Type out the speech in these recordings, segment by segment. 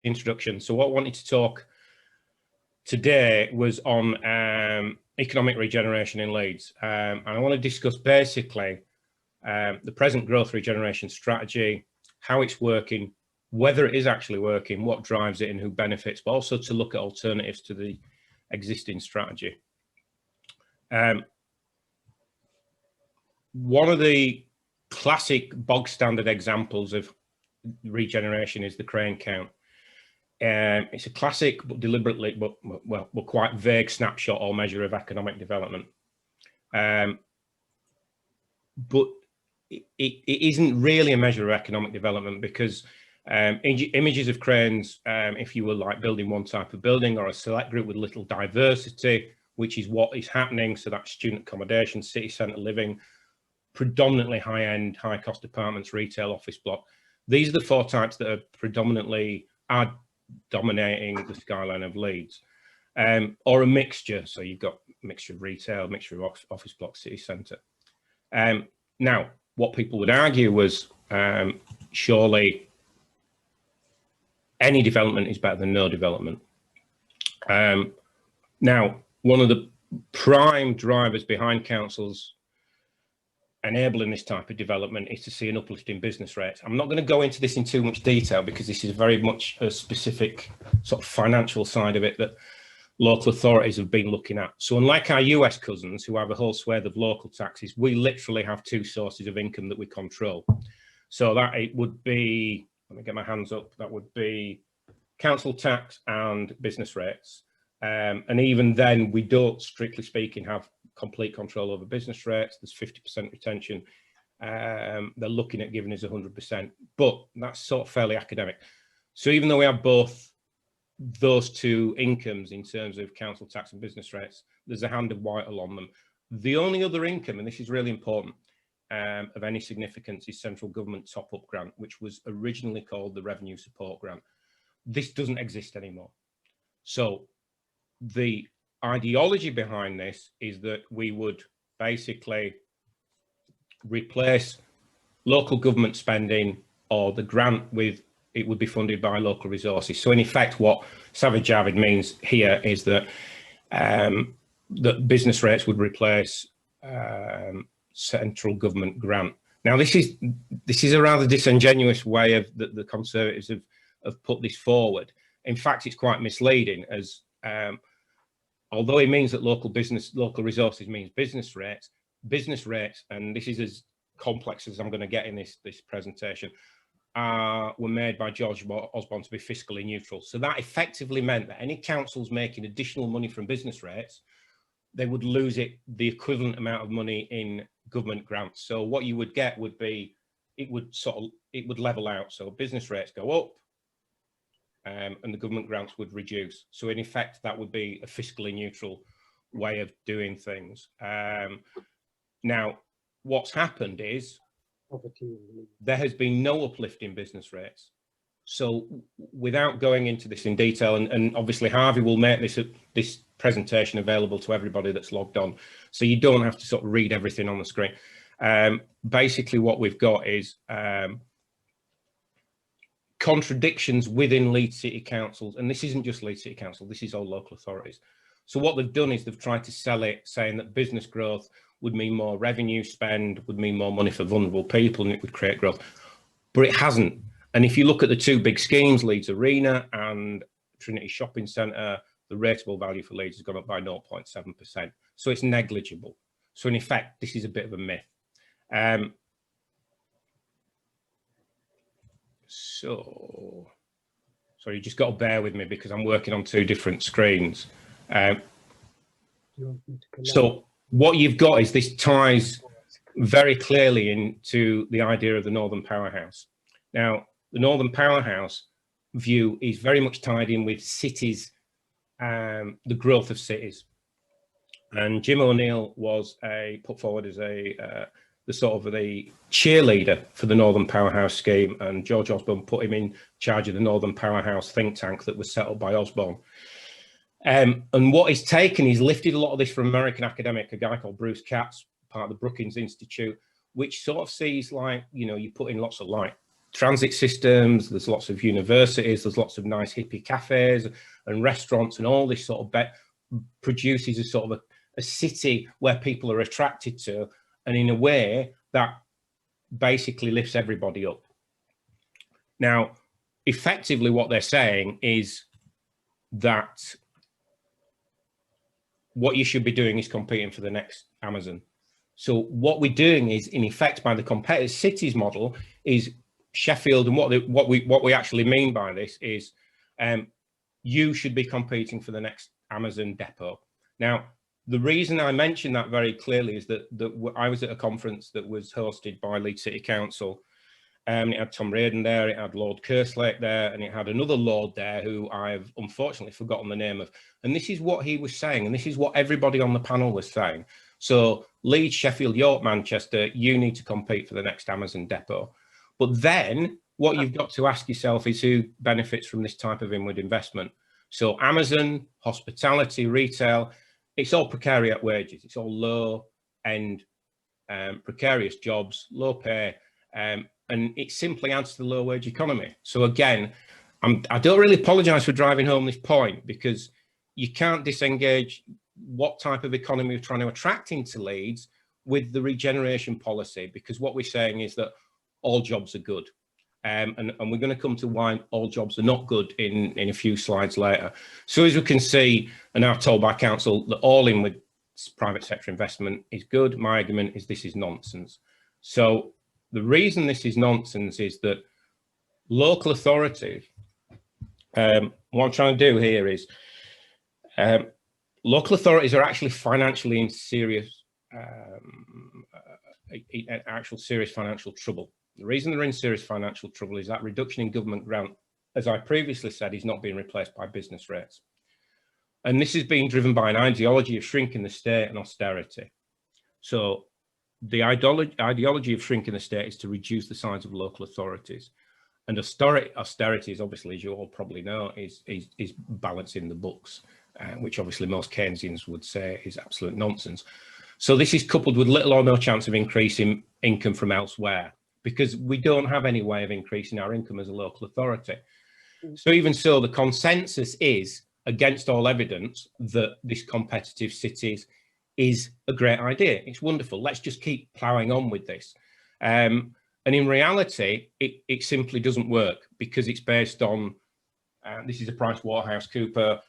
introduction. So what I wanted to talk today was on economic regeneration in Leeds. And I want to discuss basically the present growth regeneration strategy, how it's working, whether it is actually working, what drives it and who benefits, but also to look at alternatives to the existing strategy. One of the classic bog standard examples of regeneration is the crane count. It's a classic, but deliberately, but quite vague snapshot or measure of economic development. But it isn't really a measure of economic development because images of cranes, if you were like building one type of building or a select group with little diversity, which is what is happening, so that's student accommodation, city centre living, predominantly high-end, high-cost apartments, retail, office block. These are the four types that are predominantly dominating the skyline of Leeds, or a mixture. So you've got a mixture of retail, mixture of office block, city centre. Now, what people would argue was surely any development is better than no development. Now, one of the prime drivers behind councils enabling this type of development is to see an uplift in business rates. I'm not going to go into this in too much detail because this is very much a specific sort of financial side of it that local authorities have been looking at. So unlike our US cousins who have a whole swathe of local taxes, we literally have two sources of income that we control. So that it would be, let me get my hands up, that would be council tax and business rates. And even then, we don't, strictly speaking, have complete control over business rates. There's 50% retention. They're looking at giving us 100%, but that's sort of fairly academic. So even though we have both those two incomes in terms of council tax and business rates, there's a hand of white along them. The only other income, and this is really important, of any significance is central government top-up grant, which was originally called the Revenue Support Grant. This doesn't exist anymore. So the ideology behind this is that we would basically replace local government spending or the grant with, it would be funded by local resources. So in effect, what Savage Javid means here is that that business rates would replace central government grant. Now, this is a rather disingenuous way of that the Conservatives have put this forward. In fact, it's quite misleading, as although it means that local resources means business rates, and this is as complex as I'm going to get in this presentation, were made by George Osborne to be fiscally neutral. So that effectively meant that any councils making additional money from business rates, they would lose the equivalent amount of money in government grants. So what you would get would be, it would level out. So business rates go up, and the government grants would reduce. So in effect, that would be a fiscally neutral way of doing things. Now, what's happened is there has been no uplift in business rates. So without going into this in detail, and obviously Harvey will make this presentation available to everybody that's logged on, so you don't have to sort of read everything on the screen. Basically what we've got is contradictions within Leeds City Councils, and this isn't just Leeds City Council, this is all local authorities. So what they've done is they've tried to sell it, saying that business growth would mean more revenue spend, would mean more money for vulnerable people, and it would create growth. But it hasn't. And if you look at the two big schemes, Leeds Arena and Trinity Shopping Centre, the rateable value for Leeds has gone up by 0.7%. So it's negligible. So in effect, this is a bit of a myth. So you just got to bear with me because I'm working on two different screens. So what you've got is this ties very clearly into the idea of the Northern Powerhouse. Now, the Northern Powerhouse view is very much tied in with cities, the growth of cities. And Jim O'Neill was put forward as the sort of the cheerleader for the Northern Powerhouse scheme, and George Osborne put him in charge of the Northern Powerhouse think tank that was set up by Osborne. And what he's taken, he's lifted a lot of this from American academic, a guy called Bruce Katz, part of the Brookings Institute, which sort of sees, like, you know, you put in lots of light. transit systems, there's lots of universities, there's lots of nice hippie cafes and restaurants, and all this sort of produces a sort of a city where people are attracted to, and in a way that basically lifts everybody up. Now, effectively what they're saying is that what you should be doing is competing for the next Amazon. So what we're doing is, in effect, by the competitive cities model, is Sheffield, and what we actually mean by this is you should be competing for the next Amazon depot. Now, the reason I mention that very clearly is that I was at a conference that was hosted by Leeds City Council. It had Tom Reardon there, it had Lord Kerslake there, and it had another Lord there who I've unfortunately forgotten the name of. And this is what he was saying, and this is what everybody on the panel was saying. So Leeds, Sheffield, York, Manchester, you need to compete for the next Amazon depot. But then what you've got to ask yourself is who benefits from this type of inward investment. So Amazon, hospitality, retail, it's all precariat wages. It's all low-end, precarious jobs, low pay, and it simply adds to the low-wage economy. So again, I don't really apologise for driving home this point, because you can't disengage what type of economy we're trying to attract into Leeds with the regeneration policy, because what we're saying is that all jobs are good. And we're going to come to why all jobs are not good in a few slides later. So as we can see, and now told by council that all in with private sector investment is good, my argument is this is nonsense. So the reason this is nonsense is that local authorities, what I'm trying to do here is, local authorities are actually financially in serious, serious financial trouble. The reason they're in serious financial trouble is that reduction in government grant, as I previously said, is not being replaced by business rates. And this is being driven by an ideology of shrinking the state and austerity. So the ideology of shrinking the state is to reduce the size of local authorities. And austerity is obviously, as you all probably know, is balancing the books, which obviously most Keynesians would say is absolute nonsense. So this is coupled with little or no chance of increasing income from elsewhere, because we don't have any way of increasing our income as a local authority. So even so, the consensus is, against all evidence, that this competitive cities is a great idea. It's wonderful. Let's just keep ploughing on with this. And in reality, it simply doesn't work, because it's based on, this is a PricewaterhouseCoopers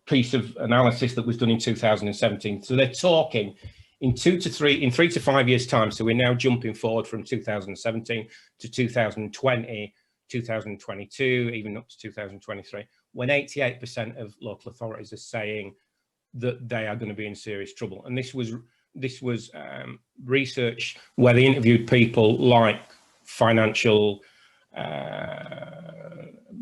piece of analysis that was done in 2017. So they're talking in 3 to 5 years time. So we're now jumping forward from 2017 to 2020, 2022, even up to 2023, when 88% of local authorities are saying that they are going to be in serious trouble. And this was research where they interviewed people like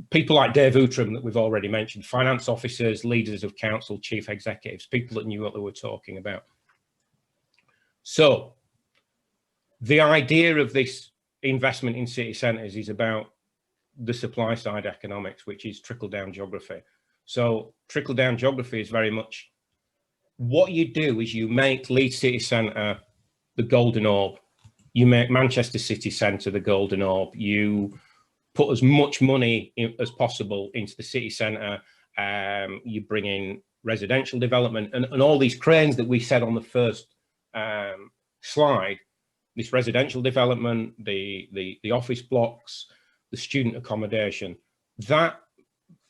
people like Dave Outram that we've already mentioned, finance officers, leaders of council, chief executives, people that knew what they were talking about. So the idea of this investment in city centres is about the supply side economics, which is trickle down geography. So trickle down geography is very much what you do is you make Leeds City Centre the golden orb. You make Manchester City Centre the golden orb. You put as much money as possible into the city centre. You bring in residential development and all these cranes that we said on the first slide, this residential development, the office blocks, the student accommodation, that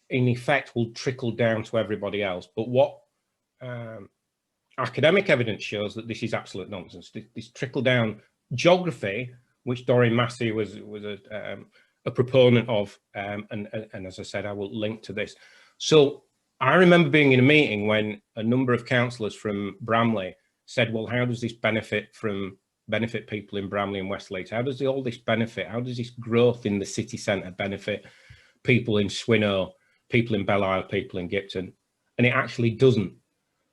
in effect will trickle down to everybody else. But what academic evidence shows that this is absolute nonsense. This trickle down geography, which Doreen Massey was a proponent of, and as I said, I will link to this. So I remember being in a meeting when a number of councillors from Bramley said, well, how does this benefit people in Bramley and West Leeds? How does all this benefit? How does this growth in the city centre benefit people in Swinnow, people in Belle Isle, people in Gipton? And it actually doesn't.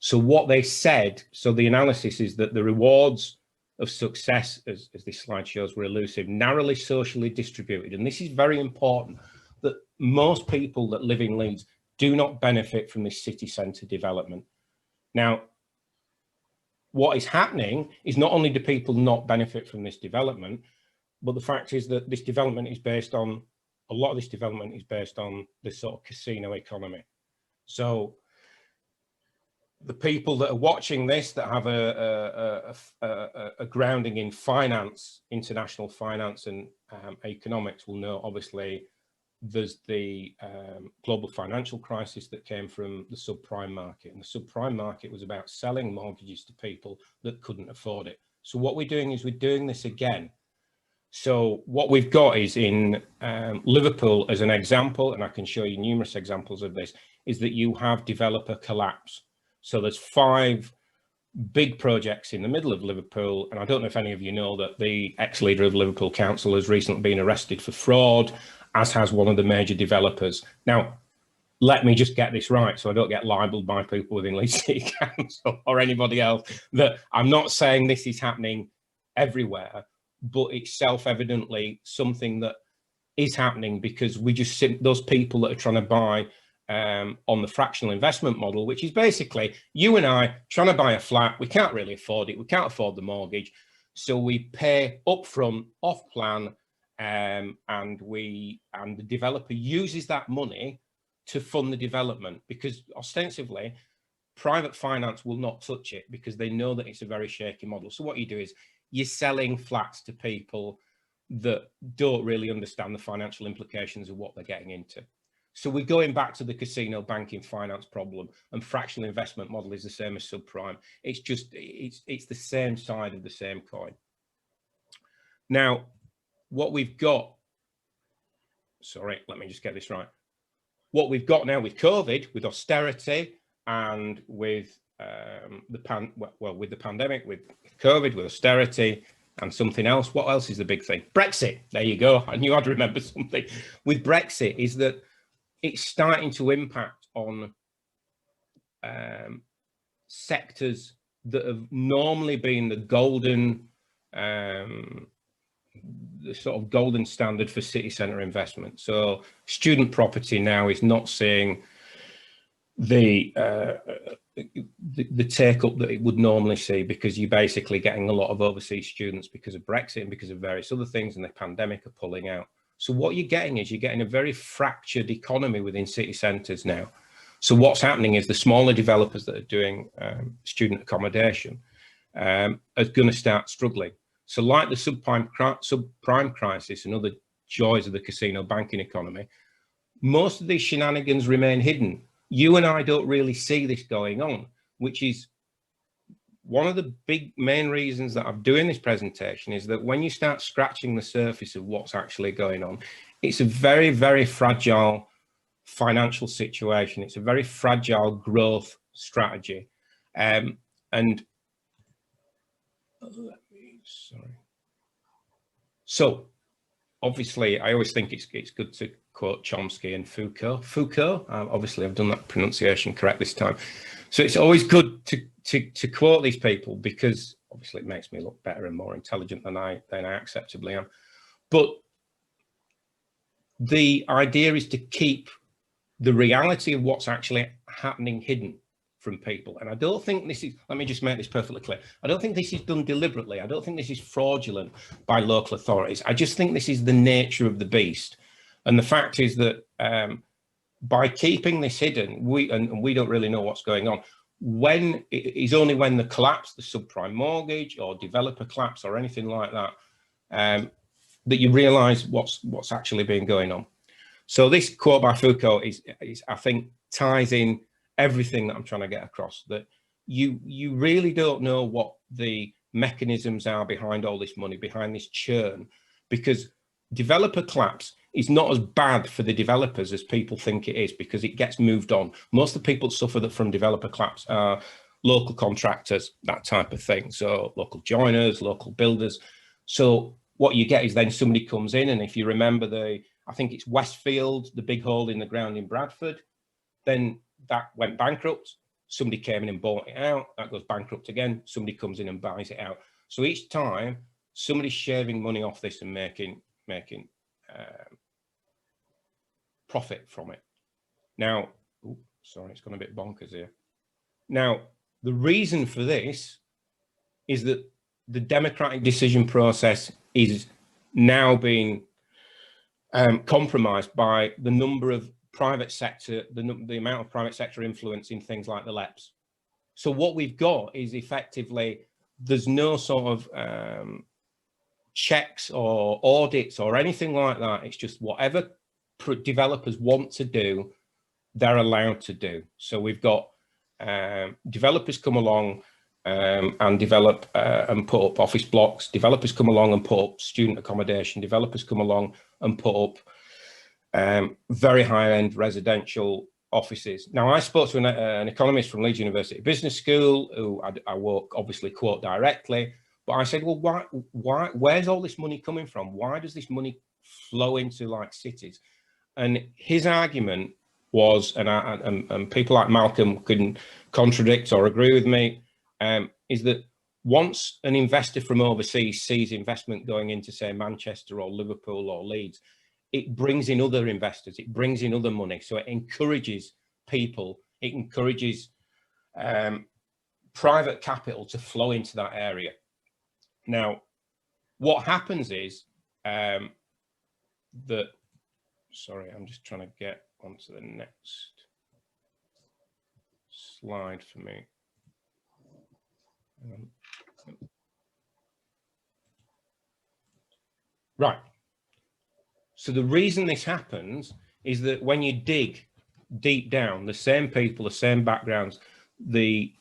So what they said, so the analysis is that the rewards of success, as this slide shows, were elusive, narrowly socially distributed. And this is very important, that most people that live in Leeds do not benefit from this city centre development. Now, what is happening is not only do people not benefit from this development, But the fact is that this development is based on, a lot of this development is based on this sort of casino economy. So the people that are watching this that have a grounding in finance, international finance and economics will know, obviously, there's the global financial crisis that came from the subprime market. And the subprime market was about selling mortgages to people that couldn't afford it. So what we're doing is we're doing this again. So what we've got is in Liverpool as an example, and I can show you numerous examples of this, is that you have developer collapse. So there's 5 big projects in the middle of Liverpool. And I don't know if any of you know that the ex-leader of Liverpool Council has recently been arrested for fraud, as has one of the major developers. Now, let me just get this right so I don't get libeled by people within Leeds City Council or anybody else, that I'm not saying this is happening everywhere, but it's self-evidently something that is happening because we just see those people that are trying to buy on the fractional investment model, which is basically you and I trying to buy a flat. We can't really afford it. We can't afford the mortgage. So we pay upfront off plan, and the developer uses that money to fund the development, because ostensibly private finance will not touch it because they know that it's a very shaky model. So what you do is you're selling flats to people that don't really understand the financial implications of what they're getting into. So we're going back to the casino banking finance problem, and fractional investment model is the same as subprime. It's just, it's the same side of the same coin. Now, what we've got, sorry, let me just get this right. What we've got now with COVID, with austerity, and with the pandemic, with COVID, with austerity, and something else. What else is the big thing? Brexit. There you go. I knew I'd remember something. With Brexit, is that it's starting to impact on sectors that have normally been the golden, the sort of golden standard for city centre investment. So student property now is not seeing the take up that it would normally see, because you're basically getting a lot of overseas students because of Brexit and because of various other things, and the pandemic are pulling out. So what you're getting is you're getting a very fractured economy within city centres now. So what's happening is the smaller developers that are doing student accommodation are going to start struggling. So like the subprime crisis and other joys of the casino banking economy, most of these shenanigans remain hidden. You and I don't really see this going on, which is one of the big main reasons that I'm doing this presentation, is that when you start scratching the surface of what's actually going on, it's a very, very fragile financial situation. It's a very fragile growth strategy. So obviously, I always think it's good to quote Chomsky and Foucault. Obviously, I've done that pronunciation correct this time. So it's always good to quote these people, because obviously it makes me look better and more intelligent than I acceptably am. But the idea is to keep the reality of what's actually happening hidden from people. And I don't think this is, let me just make this perfectly clear, I don't think this is done deliberately. I don't think this is fraudulent by local authorities. I just think this is the nature of the beast. And the fact is that by keeping this hidden, we don't really know what's going on. When it is only when the collapse, the subprime mortgage or developer collapse or anything like that, that you realize what's actually been going on. So this quote by Foucault is I think ties in everything that I'm trying to get across, that you really don't know what the mechanisms are behind all this money, behind this churn, because developer collapse is not as bad for the developers as people think it is, because it gets moved on. Most of the people suffer from developer collapse are local contractors, that type of thing. So local joiners, local builders. So what you get is then somebody comes in, and if you remember I think it's Westfield, the big hole in the ground in Bradford, then that went bankrupt. Somebody came in and bought it out. That goes bankrupt again. Somebody comes in and buys it out. So each time somebody's shaving money off this and making profit from it. Now, sorry, it's gone a bit bonkers here. Now, the reason for this is that the democratic decision process is now being compromised by the number of private sector, the amount of private sector influence in things like the LEPs. So what we've got is effectively, there's no sort of checks or audits or anything like that. It's just whatever developers want to do, they're allowed to do. So we've got developers come along and develop and put up office blocks. Developers come along and put up student accommodation. Developers come along and put up very high-end residential offices. Now, I spoke to an economist from Leeds University Business School, who I won't obviously quote directly, but I said, well, where's all this money coming from? Why does this money flow into like cities? And his argument was, and people like Malcolm can contradict or agree with me, is that once an investor from overseas sees investment going into, say, Manchester or Liverpool or Leeds, it brings in other investors, it brings in other money. So it encourages people, it encourages private capital to flow into that area. Now, what happens is that, sorry, I'm just trying to get onto the next slide for me. Right. So the reason this happens is that when you dig deep down, the same people, the same backgrounds, the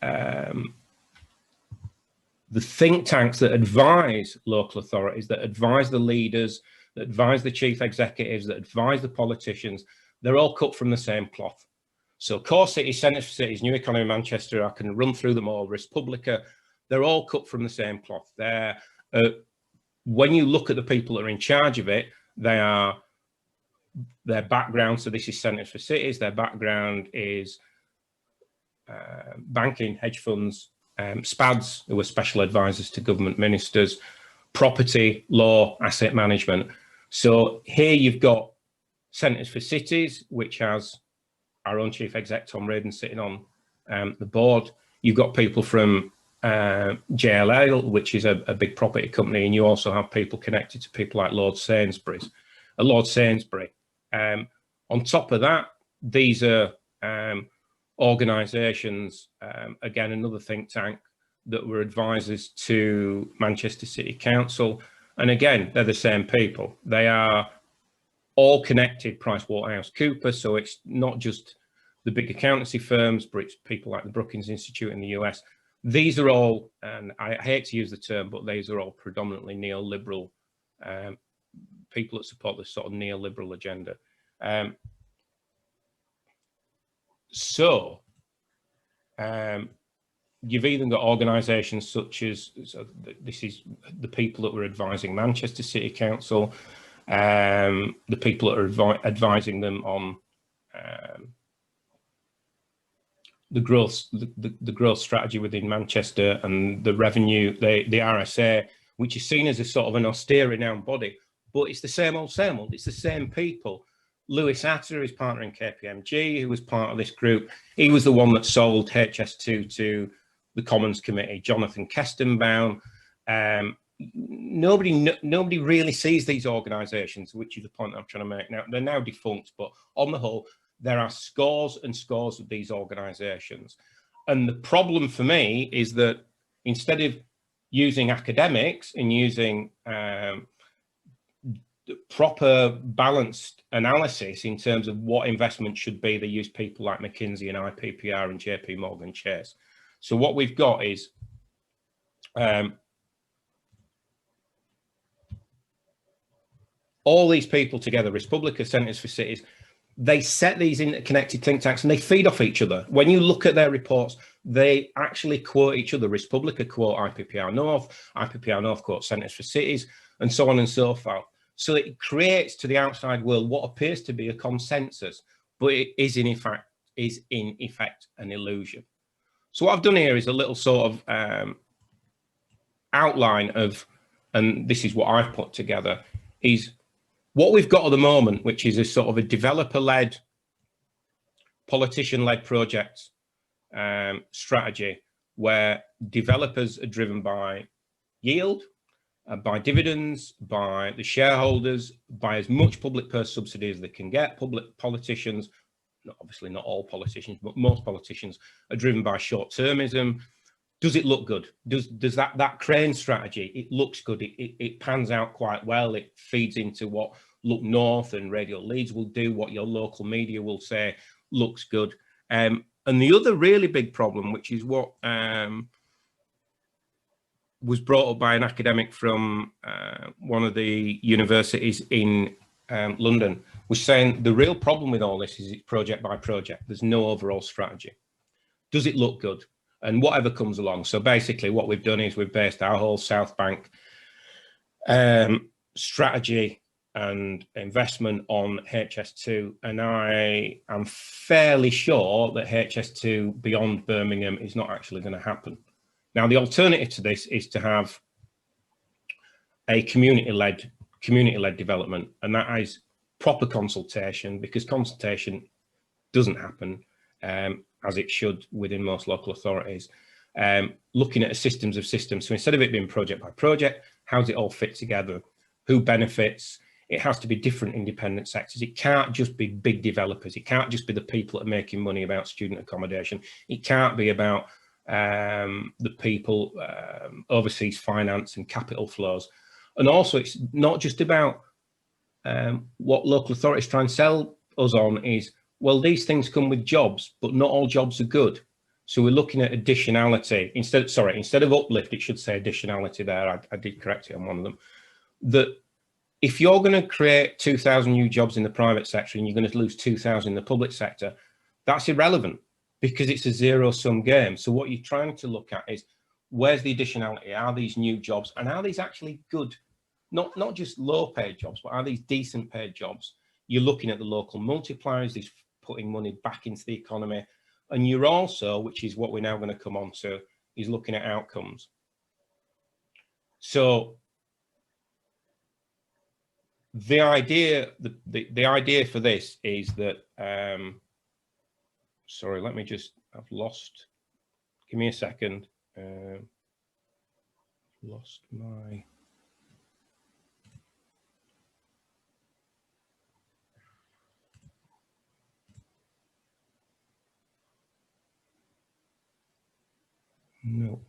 think tanks that advise local authorities, that advise the leaders, that advise the chief executives, that advise the politicians, they're all cut from the same cloth. So Core Cities, Centres for Cities, New Economy Manchester, I can run through them all, Respublica, they're all cut from the same cloth. They're, when you look at the people that are in charge of it, they are, their background, so this is Centres for Cities, their background is banking, hedge funds, SPADs, who were special advisors to government ministers, property, law, asset management. So here you've got Centres for Cities, which has our own chief exec, Tom Radin, sitting on the board. You've got people from JLL, which is a big property company, and you also have people connected to people like Lord Sainsbury. On top of that, these are organisations, again, another think tank that were advisors to Manchester City Council. And again, they're the same people. They are all connected, PricewaterhouseCoopers. So it's not just the big accountancy firms, but it's people like the Brookings Institute in the US. These are all, and I hate to use the term, but these are all predominantly neoliberal people that support this sort of neoliberal agenda. You've even got organisations such as, so this is the people that were advising Manchester City Council, the people that are advising them on the growth strategy within Manchester and the revenue, the RSA, which is seen as a sort of an austere renowned body, but it's the same old, it's the same people. Lewis Atter, his partner in KPMG, who was part of this group, he was the one that sold HS2 to the Commons Committee, Jonathan Kestenbaum. Nobody really sees these organisations, which is the point I'm trying to make. Now, they're now defunct, but on the whole, there are scores and scores of these organisations. And the problem for me is that instead of using academics and using proper balanced analysis in terms of what investment should be, they use people like McKinsey and IPPR and JP Morgan Chase. So what we've got is all these people together, Respublica, Centres for Cities, they set these interconnected think tanks and they feed off each other. When you look at their reports, they actually quote each other. Respublica quote IPPR North quote Centres for Cities, and so on and so forth. So it creates to the outside world what appears to be a consensus, but it is in effect an illusion. So what I've done here is a little sort of outline of, and this is what I've put together, is what we've got at the moment, which is a sort of a developer-led, politician-led project strategy, where developers are driven by yield, by dividends, by the shareholders, by as much public purse subsidy as they can get. Public politicians, obviously not all politicians, but most politicians are driven by short-termism. Does it look good? Does that crane strategy, it looks good, it pans out quite well, it feeds into what Look North and Radio Leeds will do, what your local media will say looks good. And the other really big problem, which is what was brought up by an academic from one of the universities in London, was saying the real problem with all this is it's project by project. There's no overall strategy. Does it look good? And whatever comes along. So basically what we've done is we've based our whole South Bank strategy and investment on HS2. And I am fairly sure that HS2 beyond Birmingham is not actually going to happen. Now, the alternative to this is to have a community-led development, and that is proper consultation, because consultation doesn't happen as it should within most local authorities. Looking at a systems of systems. So instead of it being project by project, how does it all fit together? Who benefits? It has to be different independent sectors. It can't just be big developers. It can't just be the people that are making money about student accommodation. It can't be about the people, overseas finance and capital flows. And also it's not just about what local authorities try and sell us on is, well, these things come with jobs, but not all jobs are good. So we're looking at additionality. Instead of uplift, it should say additionality there. I did correct it on one of them. That if you're going to create 2,000 new jobs in the private sector and you're going to lose 2,000 in the public sector, that's irrelevant because it's a zero-sum game. So what you're trying to look at is, where's the additionality? Are these new jobs? And are these actually good? Not just low-paid jobs, but are these decent-paid jobs? You're looking at the local multipliers, these putting money back into the economy. And you're also, which is what we're now going to come on to, is looking at outcomes. So the idea for this is that, sorry, let me just, I've lost, give me a second. Lost my, no.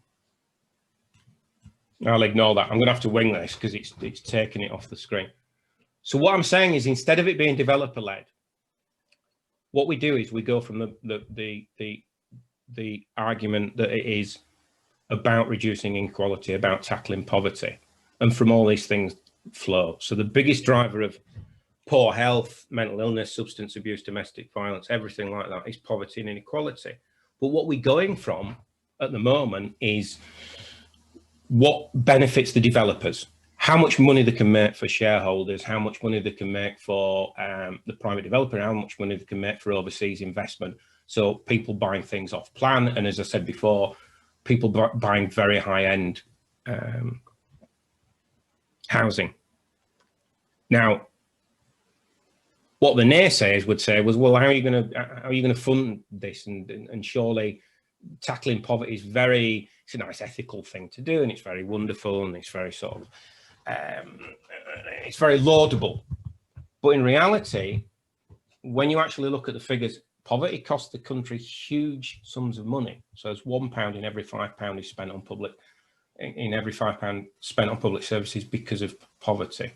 I'll ignore that. I'm going to have to wing this because it's taking it off the screen. So what I'm saying is, instead of it being developer-led, what we do is we go from the argument that it is about reducing inequality, about tackling poverty, and from all these things flow. So the biggest driver of poor health, mental illness, substance abuse, domestic violence, everything like that is poverty and inequality. But what we're going from at the moment is what benefits the developers, how much money they can make for shareholders, how much money they can make for the private developer, how much money they can make for overseas investment. So people buying things off plan. And as I said before, people buying very high-end housing. Now, what the naysayers would say was, well, how are you going to fund this? And surely tackling poverty is it's a nice ethical thing to do, and it's very wonderful, and it's very sort of, it's very laudable. But in reality, when you actually look at the figures, poverty costs the country huge sums of money. So it's £1 in every £5 is spent on every £5 spent on public services because of poverty.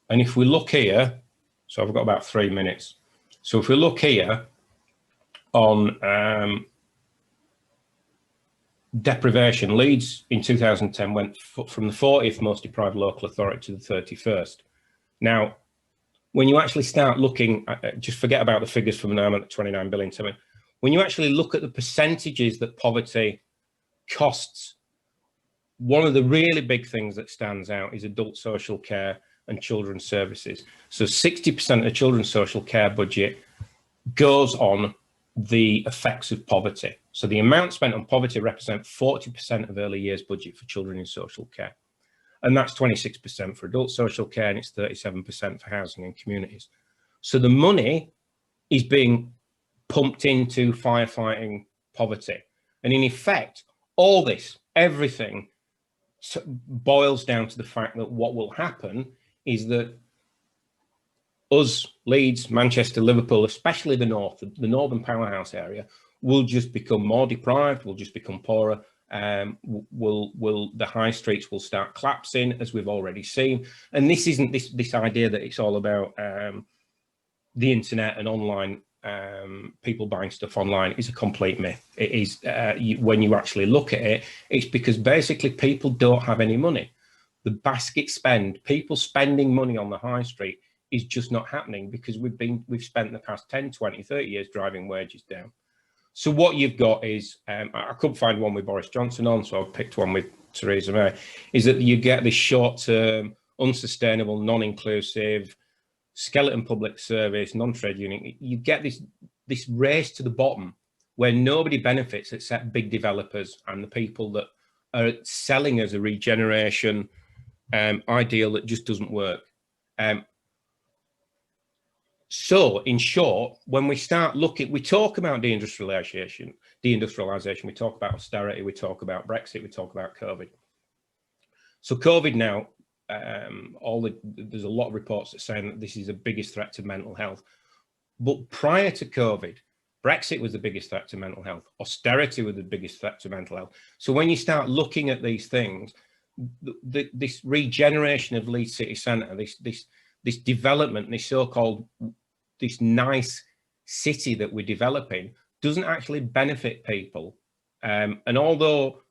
And if we look here, so I've got about 3 minutes. So if we look here on deprivation, Leeds in 2010 went from the 40th most deprived local authority to the 31st. Now, when you actually start looking, just forget about the figures from now at 29 billion. When you actually look at the percentages that poverty costs, one of the really big things that stands out is adult social care and children's services. So 60% of the children's social care budget goes on the effects of poverty. So the amount spent on poverty represents 40% of early years budget for children in social care. And that's 26% for adult social care, and it's 37% for housing and communities. So the money is being pumped into firefighting poverty. And in effect, all this, everything boils down to the fact that what will happen is that us, Leeds, Manchester, Liverpool, especially the north, the northern powerhouse area, will just become more deprived, will just become poorer. The high streets will start collapsing, as we've already seen. And this isn't this idea that it's all about the internet and online, people buying stuff online, is a complete myth. It is, when you actually look at it, it's because basically people don't have any money. The basket spend, people spending money on the high street, is just not happening because we've spent the past 10, 20, 30 years driving wages down. So what you've got is, I couldn't find one with Boris Johnson on, so I've picked one with Theresa May, is that you get this short-term, unsustainable, non-inclusive, skeleton public service, non-trade union. You get this race to the bottom where nobody benefits except big developers and the people that are selling as a regeneration ideal that just doesn't work. So in short, when we start looking, we talk about deindustrialization, we talk about austerity, we talk about Brexit, we talk about COVID. So COVID now, there's a lot of reports that saying that this is the biggest threat to mental health. But prior to COVID, Brexit was the biggest threat to mental health. Austerity was the biggest threat to mental health. So when you start looking at these things, this regeneration of Leeds City Centre, this development, this nice city that we're developing, doesn't actually benefit people. And although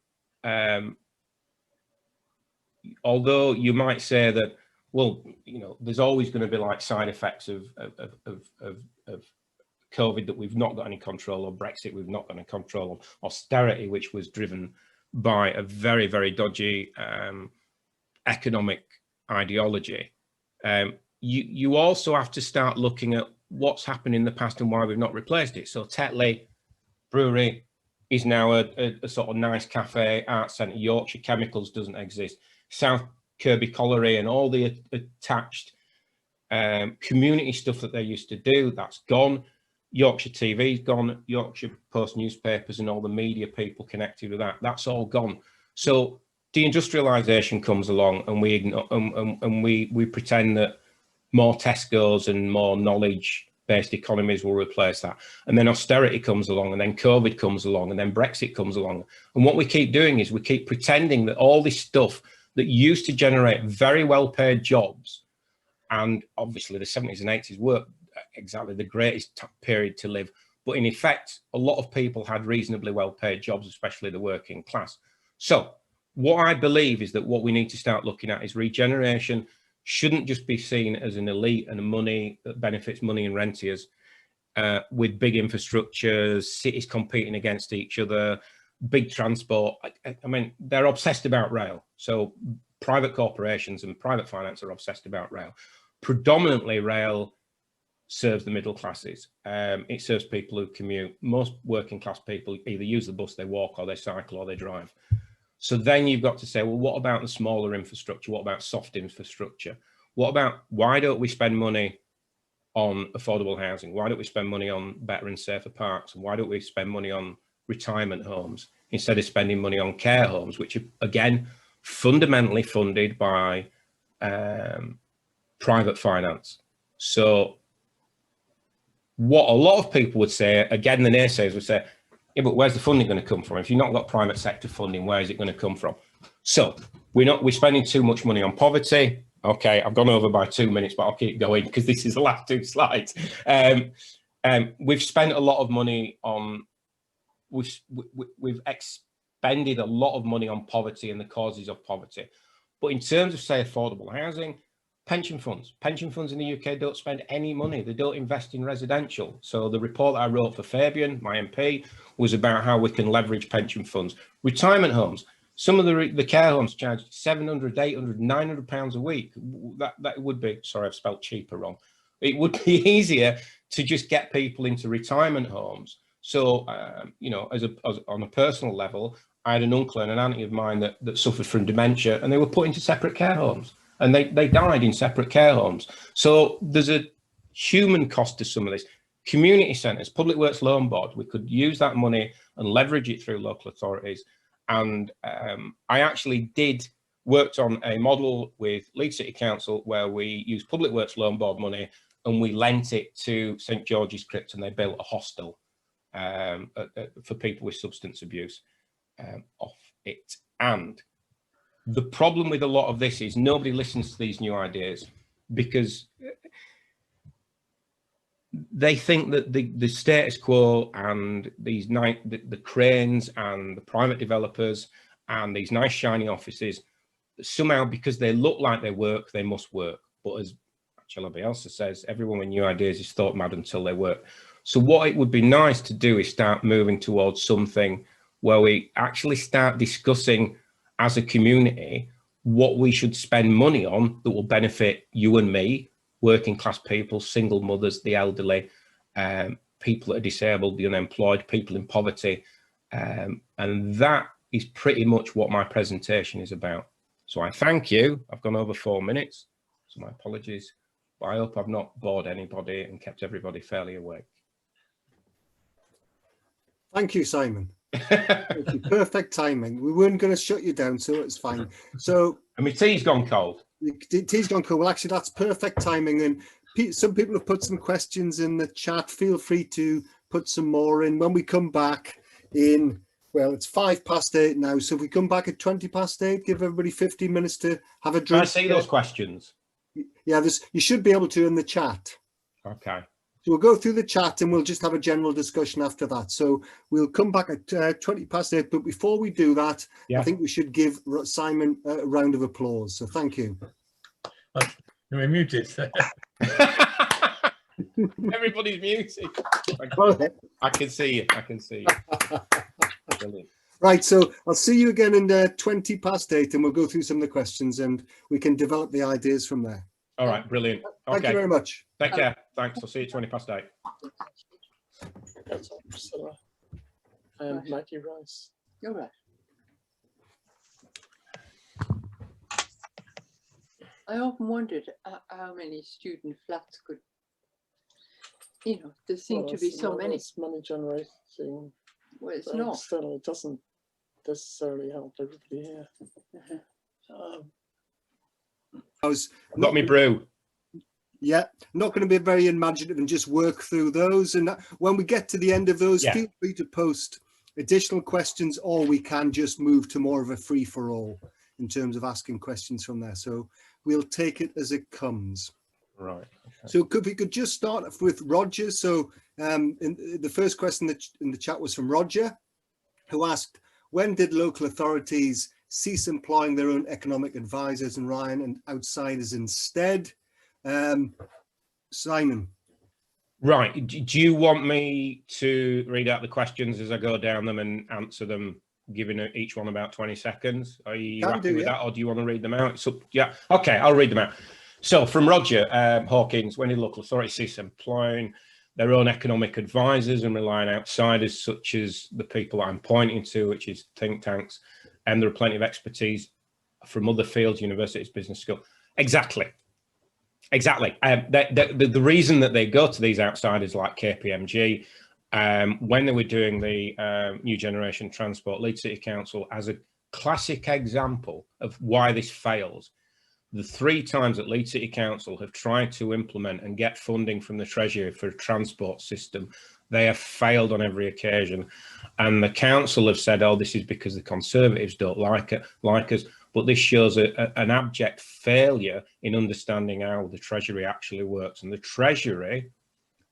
you might say that, well, there's always going to be like side effects of COVID that we've not got any control of, Brexit we've not got any control of, austerity, which was driven by a very, very dodgy economic ideology. You also have to start looking at what's happened in the past and why we've not replaced it. So Tetley Brewery is now a sort of nice cafe, art centre. Yorkshire Chemicals doesn't exist. South Kirby Colliery and all the attached community stuff that they used to do, that's gone. Yorkshire TV's gone. Yorkshire Post newspapers and all the media people connected with that, that's all gone. So deindustrialisation comes along and we ignore, and we pretend that more Tesco's and more knowledge-based economies will replace that. And then austerity comes along, and then COVID comes along, and then Brexit comes along. And what we keep doing is we keep pretending that all this stuff that used to generate very well-paid jobs, and obviously the 70s and 80s were exactly the greatest period to live, but in effect, a lot of people had reasonably well-paid jobs, especially the working class. So what I believe is that what we need to start looking at is regeneration shouldn't just be seen as an elite and a money that benefits money and rentiers, with big infrastructures, cities competing against each other, big transport. I mean, they're obsessed about rail. So private corporations and private finance are obsessed about rail. Predominantly rail serves the middle classes. It serves people who commute. Most working class people either use the bus, they walk, or they cycle, or they drive. So then you've got to say, well, what about the smaller infrastructure? What about soft infrastructure? What about, why don't we spend money on affordable housing? Why don't we spend money on better and safer parks? And why don't we spend money on retirement homes instead of spending money on care homes, which are, again, fundamentally funded by private finance? So what a lot of people would say, again, the naysayers would say, yeah, but where's the funding going to come from? If you've not got private sector funding, where is it going to come from? So we're spending too much money on poverty. Okay, I've gone over by 2 minutes, but I'll keep going because this is the last 2 slides. We've spent a lot of money on, we've expended a lot of money on poverty and the causes of poverty. But in terms of, say, affordable housing, pension funds in the UK don't spend any money. They don't invest in residential. So the report that I wrote for Fabian, my MP, was about how we can leverage pension funds. Retirement homes, some of the care homes charge 700, 800, 900 pounds a week. That would be, sorry, I've spelled cheaper wrong. It would be easier to just get people into retirement homes. So, on a personal level, I had an uncle and an auntie of mine that suffered from dementia, and they were put into separate care homes. And they died in separate care homes. So there's a human cost to some of this. Community centres, Public Works Loan Board, we could use that money and leverage it through local authorities. And I actually did worked on a model with Leeds City Council where we used Public Works Loan Board money and we lent it to St George's Crypt, and they built a hostel for people with substance abuse off it. And the problem with a lot of this is nobody listens to these new ideas because they think that the status quo and these the cranes and the private developers and these nice shiny offices, somehow because they look like they work, they must work. But as Angela Bielsa says, everyone with new ideas is thought mad until they work. So what it would be nice to do is start moving towards something where we actually start discussing as a community what we should spend money on that will benefit you and me, working class people, single mothers, the elderly, people that are disabled, the unemployed, people in poverty. And that is pretty much what my presentation is about. So I thank you. I've gone over 4 minutes, so my apologies. But I hope I've not bored anybody and kept everybody fairly awake. Thank you, Simon. Thank you. Perfect timing. We weren't going to shut you down, so it's fine. So, and my tea's gone cold. The tea's gone cold. Well, actually, that's perfect timing. And some people have put some questions in the chat. Feel free to put some more in. When we come back in, well, it's 8:05 now. So if we come back at 8:20, give everybody 15 minutes to have a drink. Can I see those questions? Yeah, you should be able to in the chat. Okay. So we'll go through the chat and we'll just have a general discussion after that. So we'll come back at 8:20. But before we do that, I think we should give Simon a round of applause. So thank you. You're muted. Everybody's muted. I can see you. I can see you. Brilliant. Right, so I'll see you again in 8:20 and we'll go through some of the questions and we can develop the ideas from there. All right, brilliant. Okay. Thank you very much. Take care. Thanks. I'll see you at 8:20. That's Priscilla and Maggie Rice. You're right. I often wondered how many student flats could, there seem to be so many. It's money generating. Well, it's not. Still, it doesn't necessarily help everybody here. Got me brew. Yeah, not going to be very imaginative and just work through those. And when we get to the end of those, feel free to post additional questions, or we can just move to more of a free for all in terms of asking questions from there. So we'll take it as it comes. Right. Okay. So we could just start off with Roger. So the first question in the chat was from Roger, who asked, when did local authorities cease employing their own economic advisors and Ryan and outsiders instead? Simon. Right. Do you want me to read out the questions as I go down them and answer them, giving each one about 20 seconds? Are you happy with that, or do you want to read them out? So, yeah. Okay, I'll read them out. So from Roger Hawkins, when did local authorities cease employing their own economic advisors and rely on outsiders such as the people I'm pointing to, which is think tanks, and there are plenty of expertise from other fields, universities, business school. Exactly. The reason that they go to these outsiders like KPMG, when they were doing the new generation transport, Leeds City Council, as a classic example of why this fails, the 3 times that Leeds City Council have tried to implement and get funding from the Treasury for a transport system, they have failed on every occasion. And the council have said, oh, this is because the Conservatives don't like us. But this shows an abject failure in understanding how the Treasury actually works. And the Treasury,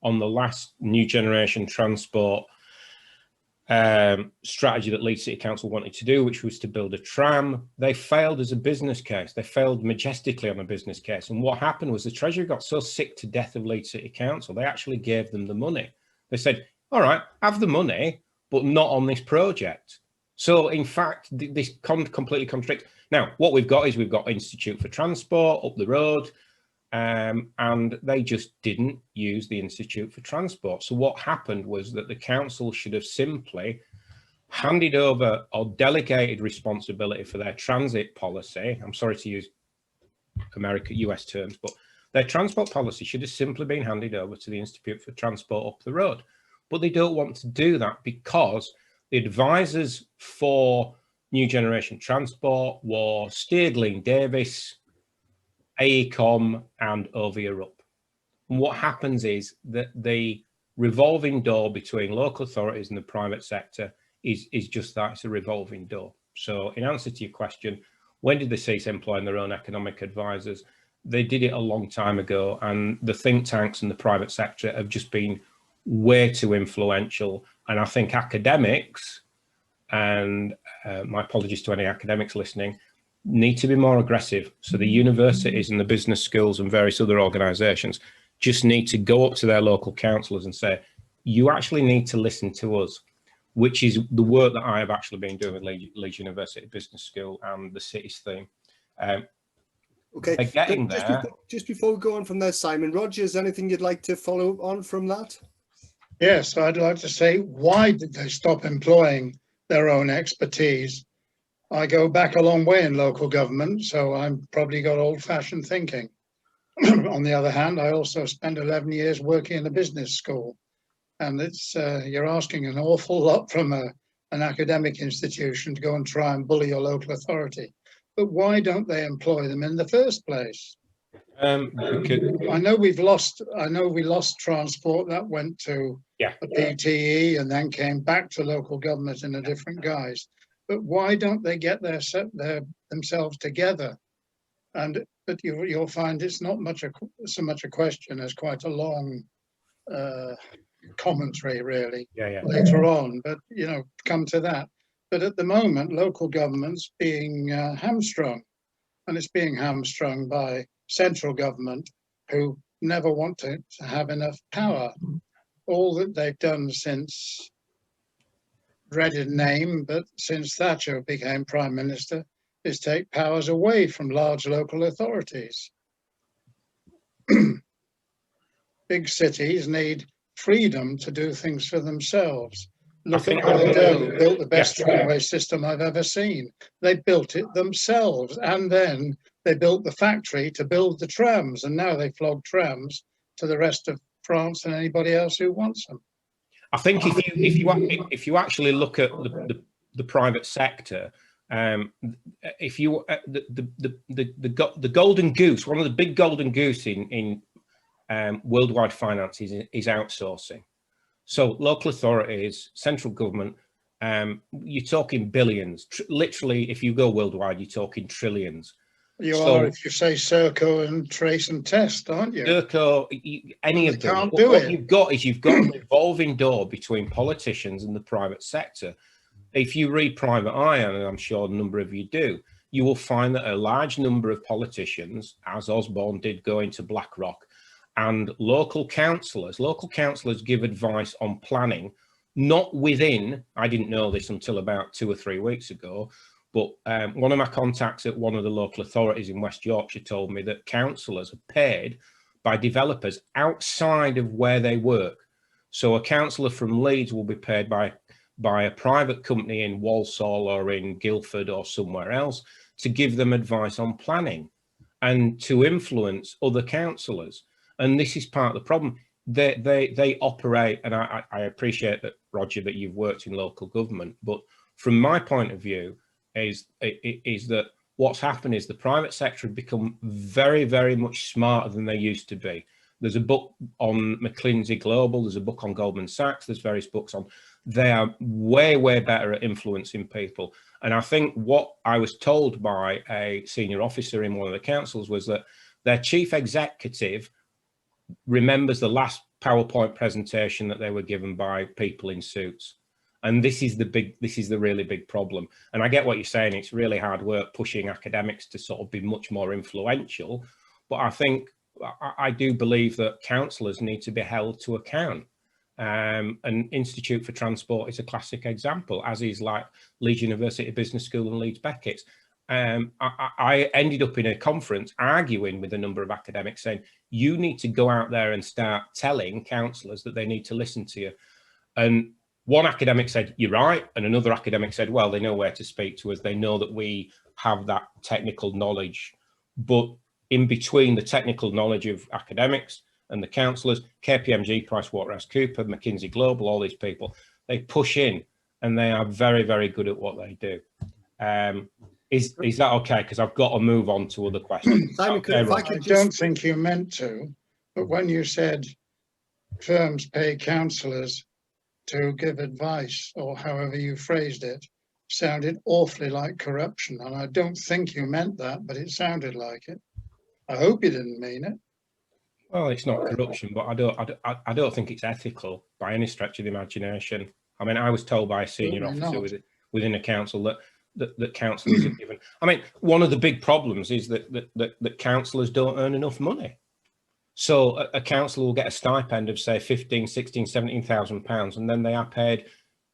on the last new generation transport strategy that Leeds City Council wanted to do, which was to build a tram, they failed as a business case. They failed majestically on a business case. And what happened was the Treasury got so sick to death of Leeds City Council, they actually gave them the money. They said, all right, have the money, but not on this project. So in fact, this completely contradicts. Now, what we've got is we've got Institute for Transport up the road, and they just didn't use the Institute for Transport. So what happened was that the council should have simply handed over or delegated responsibility for their transit policy. I'm sorry to use US terms, but their transport policy should have simply been handed over to the Institute for Transport up the road. But they don't want to do that because the advisors for New Generation Transport was Steardley Davis, AECOM and over Europe. And what happens is that the revolving door between local authorities and the private sector is just that, it's a revolving door. So in answer to your question, when did they cease employing their own economic advisors? They did it a long time ago, and the think tanks and the private sector have just been way too influential. And I think academics, and my apologies to any academics listening, need to be more aggressive. So the universities and the business schools and various other organisations just need to go up to their local councillors and say, you actually need to listen to us, which is the work that I have actually been doing with Leeds University Business School and the city's theme. Okay, they're getting there. Just before we go on from there, Simon, Rogers, anything you'd like to follow on from that? Yes, I'd like to say, why did they stop employing their own expertise? I go back a long way in local government, so I'm probably got old-fashioned thinking. On the other hand, I also spent 11 years working in a business school, and it's you're asking an awful lot from an academic institution to go and try and bully your local authority. But why don't they employ them in the first place? I know we lost transport. That went to the PTE and then came back to local government in a different guise. But why don't they get themselves together? But you'll find it's not so much a question as quite a long commentary, really, later on. But come to that. But at the moment, local government's being hamstrung, and it's being hamstrung by central government, who never want to have enough power. All that they've done since, dreaded name, but since Thatcher became Prime Minister, is take powers away from large local authorities. Big cities need freedom to do things for themselves. Look at Bordeaux, built the best tramway system I've ever seen. They built it themselves, and then they built the factory to build the trams, and now they flog trams to the rest of France and anybody else who wants them. I think if you actually look at the private sector, if you the golden goose, one of the big golden goose in worldwide finance is outsourcing. So local authorities, central government, you're talking billions. Literally, if you go worldwide, you're talking trillions. You are if you say Serco and Trace and Test, aren't you? Serco, any of them. Can't do it. You've got an revolving door between politicians and the private sector. If you read Private Eye, and I'm sure a number of you do, you will find that a large number of politicians, as Osborne did, go into BlackRock, and local councillors give advice on planning, not within, I didn't know this until about 2 or 3 weeks ago, but one of my contacts at one of the local authorities in West Yorkshire told me that councillors are paid by developers outside of where they work. So a councillor from Leeds will be paid by a private company in Walsall or in Guildford or somewhere else to give them advice on planning and to influence other councillors. And this is part of the problem. They operate, and I appreciate that, Roger, that you've worked in local government, but from my point of view, is that what's happened is the private sector have become very, very much smarter than they used to be. There's a book on McKinsey Global, there's a book on Goldman Sachs, there's various books on, they are way, way better at influencing people. And I think what I was told by a senior officer in one of the councils was that their chief executive remembers the last PowerPoint presentation that they were given by people in suits. And this is the really big problem. And I get what you're saying. It's really hard work pushing academics to sort of be much more influential. But I do believe that councillors need to be held to account. And Institute for Transport is a classic example, as is like Leeds University Business School and Leeds Beckett's. I ended up in a conference arguing with a number of academics saying, you need to go out there and start telling councillors that they need to listen to you. And one academic said, you're right. And another academic said, well, they know where to speak to us. They know that we have that technical knowledge. But in between the technical knowledge of academics and the councillors, KPMG, PricewaterhouseCoopers, McKinsey Global, all these people, they push in and they are very, very good at what they do. Is that okay? Because I've got to move on to other questions. Simon, Okay, if I I could don't just, think you meant to, but when you said firms pay counsellors to give advice, or however you phrased it, sounded awfully like corruption. And I don't think you meant that, but it sounded like it. I hope you didn't mean it. Well, it's not corruption, but I don't think it's ethical by any stretch of the imagination. I mean, I was told by a senior Certainly officer not. within a council that councillors are given. I mean, one of the big problems is that councillors don't earn enough money. So a councillor will get a stipend of say 15, 16, 17,000 pounds, and then they are paid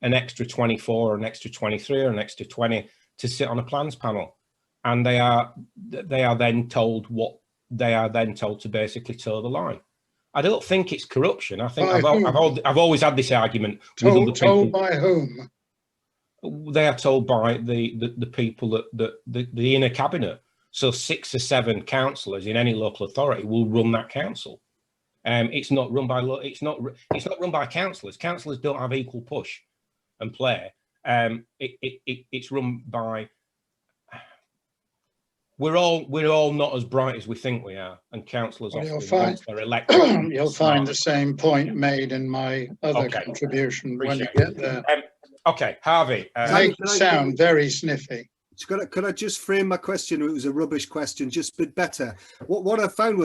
an extra 24 or an extra 23 or an extra 20 to sit on a plans panel, and they are then told to basically toe the line. I don't think it's corruption. I think By whom? I've always had this argument with other Told people. by whom? They are told by the people the inner cabinet. So 6 or 7 councillors in any local authority will run that council. It's not run by it's not run by councillors. Councillors don't have equal push and play. It's run by. We're all not as bright as we think we are, and councillors Well, often once they're elected. you'll find the same point made in my other contribution when you get there. Okay, Harvey. Make it sound very sniffy. could I just frame my question? It was a rubbish question, just a bit better. What I found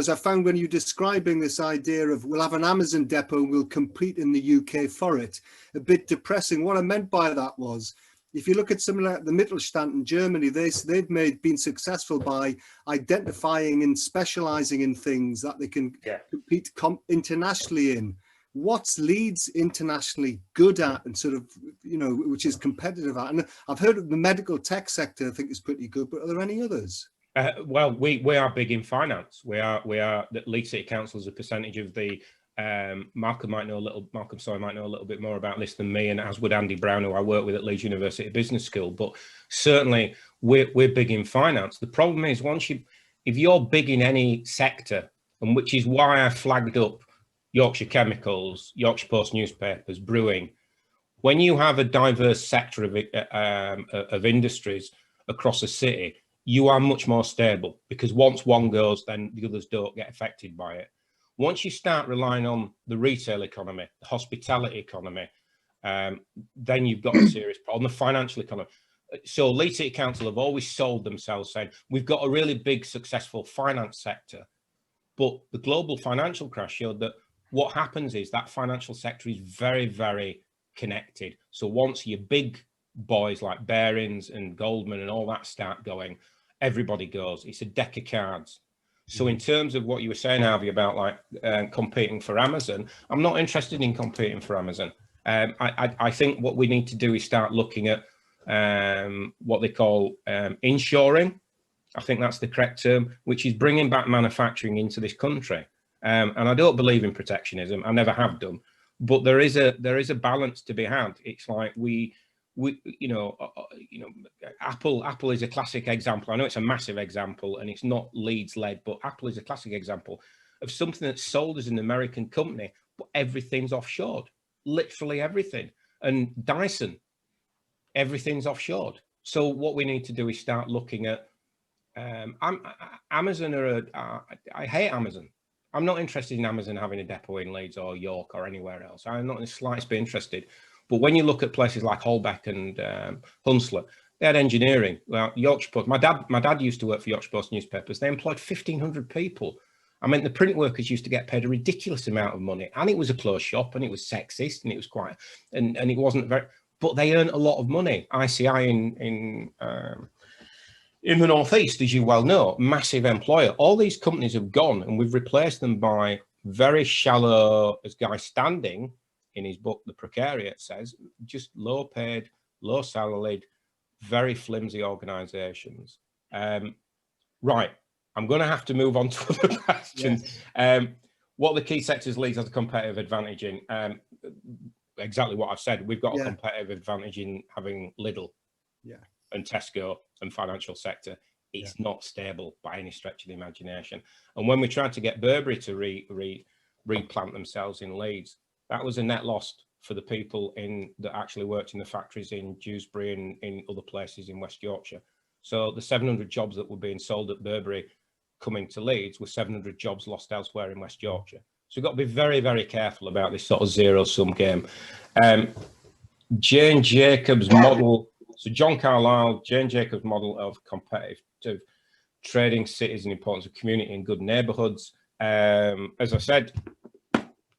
when you're describing this idea of we'll have an Amazon depot and we'll compete in the UK for it, a bit depressing. What I meant by that was, if you look at something like the Mittelstand in Germany, they've been successful by identifying and specialising in things that they can compete internationally in. What's Leeds internationally good at and sort of, which is competitive at? And I've heard of the medical tech sector, I think is pretty good, but are there any others? Well, we are big in finance. We are the Leeds City Council is a percentage of the Malcolm might know a little bit more about this than me, and as would Andy Brown, who I work with at Leeds University Business School. But certainly we're big in finance. The problem is if you're big in any sector, and which is why I flagged up Yorkshire Chemicals, Yorkshire Post newspapers, brewing. When you have a diverse sector of industries across a city, you are much more stable, because once one goes, then the others don't get affected by it. Once you start relying on the retail economy, the hospitality economy, then you've got a serious problem, the financial economy. So Leeds City Council have always sold themselves saying, we've got a really big, successful finance sector. But the global financial crash showed that what happens is that financial sector is very, very connected. So once your big boys like Barings and Goldman and all that start going, everybody goes. It's a deck of cards. So in terms of what you were saying, Harvey, about like competing for Amazon, I'm not interested in competing for Amazon. I think what we need to do is start looking at what they call inshoring. I think that's the correct term, which is bringing back manufacturing into this country. And I don't believe in protectionism. I never have done, but there is a balance to be had. It's like Apple is a classic example. I know it's a massive example and it's not Leeds led, but Apple is a classic example of something that's sold as an American company, but everything's offshored, literally everything. And Dyson, everything's offshored. So what we need to do is start looking at Amazon. I hate Amazon. I'm not interested in Amazon having a depot in Leeds or York or anywhere else. I'm not in the slightest bit interested. But when you look at places like Holbeck and Hunslet, they had engineering. Well, Yorkshire Post. My dad used to work for Yorkshire Post newspapers. They employed 1,500 people. I mean, the print workers used to get paid a ridiculous amount of money, and it was a closed shop, and it was sexist, and it was quite, and it wasn't very. But they earned a lot of money. ICI in the Northeast, as you well know, massive employer. All these companies have gone, and we've replaced them by very shallow, as Guy Standing in his book, The Precariat, says, just low paid, low salaried, very flimsy organizations. Right, I'm going to have to move on to other questions. Yes. What the key sectors Leeds has a competitive advantage in? Exactly what I've said. We've got a competitive advantage in having Lidl and Tesco and financial sector. It's not stable by any stretch of the imagination. And when we tried to get Burberry to replant themselves in Leeds, that was a net loss for the people that actually worked in the factories in Dewsbury and in other places in West Yorkshire. So the 700 jobs that were being sold at Burberry coming to Leeds were 700 jobs lost elsewhere in West Yorkshire. So we've got to be very, very careful about this sort of zero-sum game. Jane Jacobs' model, so John Carlyle, Jane Jacobs' model of competitive trading cities and importance of community and good neighbourhoods. As I said,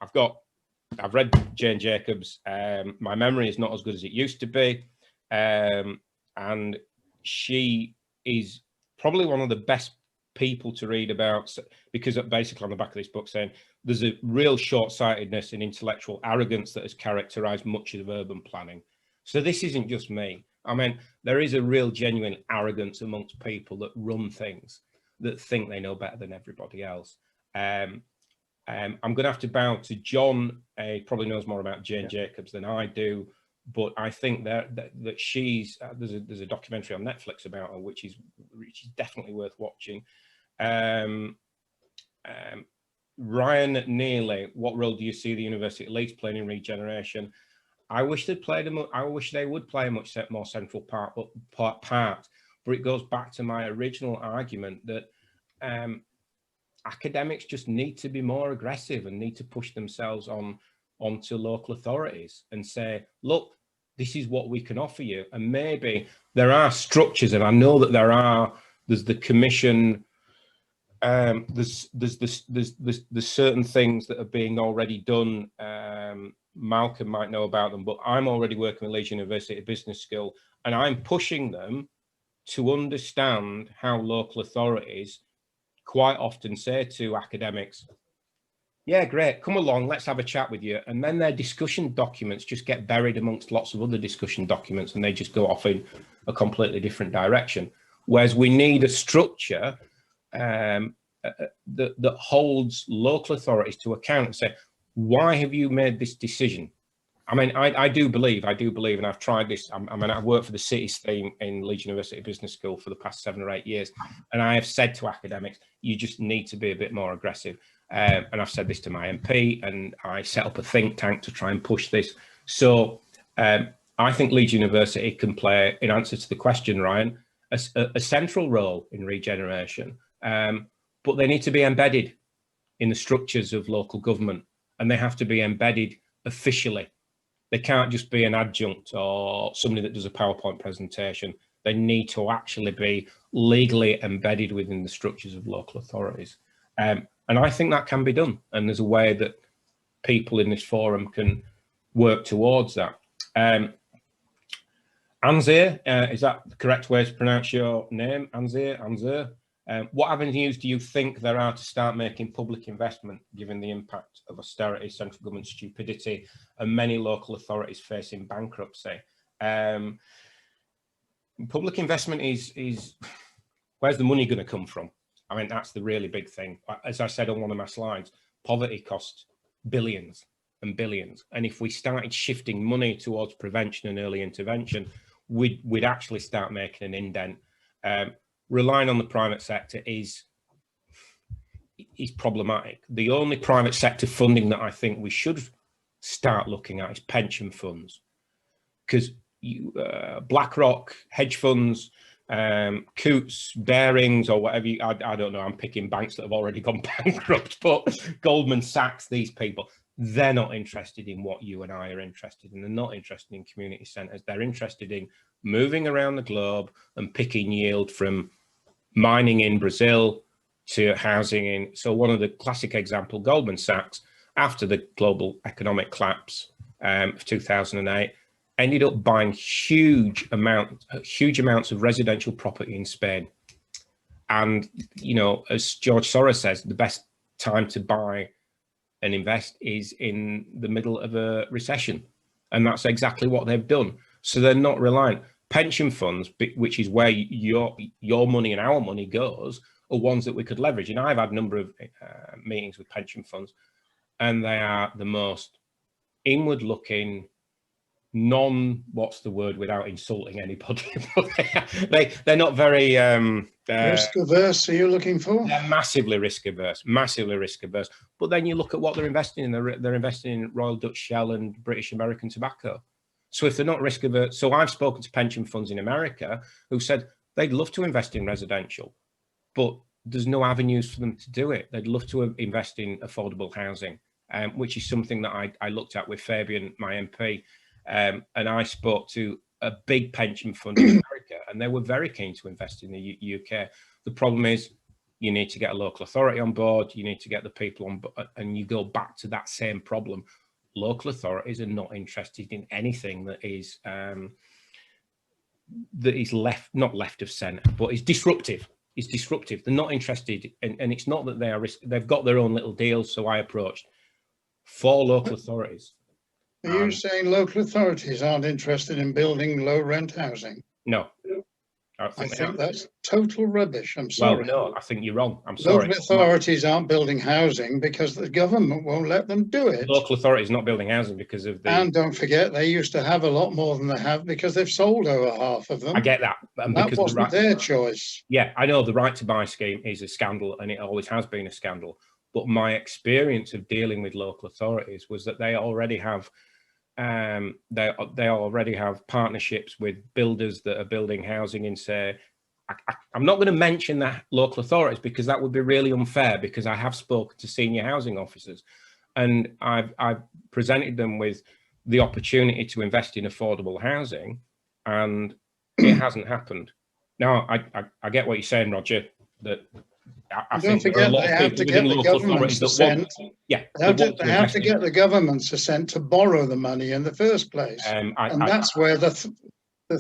I've read Jane Jacobs. My memory is not as good as it used to be. And she is probably one of the best people to read about, because basically on the back of this book saying there's a real short-sightedness and intellectual arrogance that has characterized much of urban planning. So this isn't just me. I mean, there is a real genuine arrogance amongst people that run things, that think they know better than everybody else. I'm going to have to bow to John. He probably knows more about Jane Jacobs than I do, but I think that she's there's a documentary on Netflix about her, which is definitely worth watching. Ryan Neely, what role do you see the University of Leeds playing in regeneration? I wish they would play a much more central part, but it goes back to my original argument that academics just need to be more aggressive and need to push themselves onto local authorities and say, look, this is what we can offer you. And maybe there are structures, and I know that there's the commission, there's certain things that are being already done. Malcolm might know about them, but I'm already working with Leeds University Business School, and I'm pushing them to understand how local authorities quite often say to academics, yeah, great, come along, let's have a chat with you. And then their discussion documents just get buried amongst lots of other discussion documents, and they just go off in a completely different direction. Whereas we need a structure that holds local authorities to account and say, why have you made this decision? I mean, I do believe, and I've tried this. I mean, I've worked for the cities theme in Leeds University Business School for the past 7 or 8 years. And I have said to academics, you just need to be a bit more aggressive. And I've said this to my MP, and I set up a think tank to try and push this. So I think Leeds University can play, in answer to the question, Ryan, a central role in regeneration. But they need to be embedded in the structures of local government, and they have to be embedded officially. They can't just be an adjunct or somebody that does a PowerPoint presentation. They need to actually be legally embedded within the structures of local authorities. And I think that can be done. And there's a way that people in this forum can work towards that. Anzir, is that the correct way to pronounce your name? Anzir? What avenues do you think there are to start making public investment, given the impact of austerity, central government stupidity, and many local authorities facing bankruptcy? Public investment is where's the money going to come from? I mean, that's the really big thing. As I said on one of my slides, poverty costs billions and billions. And if we started shifting money towards prevention and early intervention, we'd actually start making an indent. Relying on the private sector is problematic. The only private sector funding that I think we should start looking at is pension funds, because BlackRock, hedge funds, Coots, Barings, or whatever, I don't know, I'm picking banks that have already gone bankrupt, but Goldman Sachs, these people, they're not interested in what you and I are interested in. They're not interested in community centres. They're interested in moving around the globe and picking yield from mining in Brazil to housing in. So one of the classic example, Goldman Sachs, after the global economic collapse of 2008, ended up buying huge amounts of residential property in Spain. And, you know, as George Soros says, the best time to buy and invest is in the middle of a recession. And that's exactly what they've done. So they're not reliant. Pension funds, which is where your money and our money goes, are ones that we could leverage. And I've had a number of meetings with pension funds, and they are the most inward-looking, what's the word without insulting anybody? They're not very Risk averse, are you looking for? they're massively risk averse. But then you look at what they're investing in. They're investing in Royal Dutch Shell and British American Tobacco. So if they're not risk averse, so I've spoken to pension funds in America who said they'd love to invest in residential, but there's no avenues for them to do it. They'd love to invest in affordable housing, which is something that I looked at with Fabian, my MP, and I spoke to a big pension fund in America, and they were very keen to invest in the UK. The problem is you need to get a local authority on board, you need to get the people on board, and you go back to that same problem. Local authorities are not interested in anything that is not left of centre, but is disruptive. It's disruptive. They're not interested, and it's not that they are. They've got their own little deals. So I approached 4 local authorities. Are you saying local authorities aren't interested in building low rent housing? No, I think that's total rubbish. I'm sorry. Well, no, I think you're wrong. I'm sorry. Local authorities aren't building housing because the government won't let them do it. Local authorities not building housing because of the. And don't forget, they used to have a lot more than they have because they've sold over half of them. I get that. And that wasn't their choice. Yeah, I know the right to buy scheme is a scandal, and it always has been a scandal. But my experience of dealing with local authorities was that they already have. They already have partnerships with builders that are building housing in, say, I'm not going to mention that local authorities because that would be really unfair, because I have spoken to senior housing officers and I've presented them with the opportunity to invest in affordable housing, and it hasn't happened. Now, I get what you're saying, Roger, that I think there are a lot of people within local authorities that want, they have to get the government's assent to borrow the money in the first place, and that's where the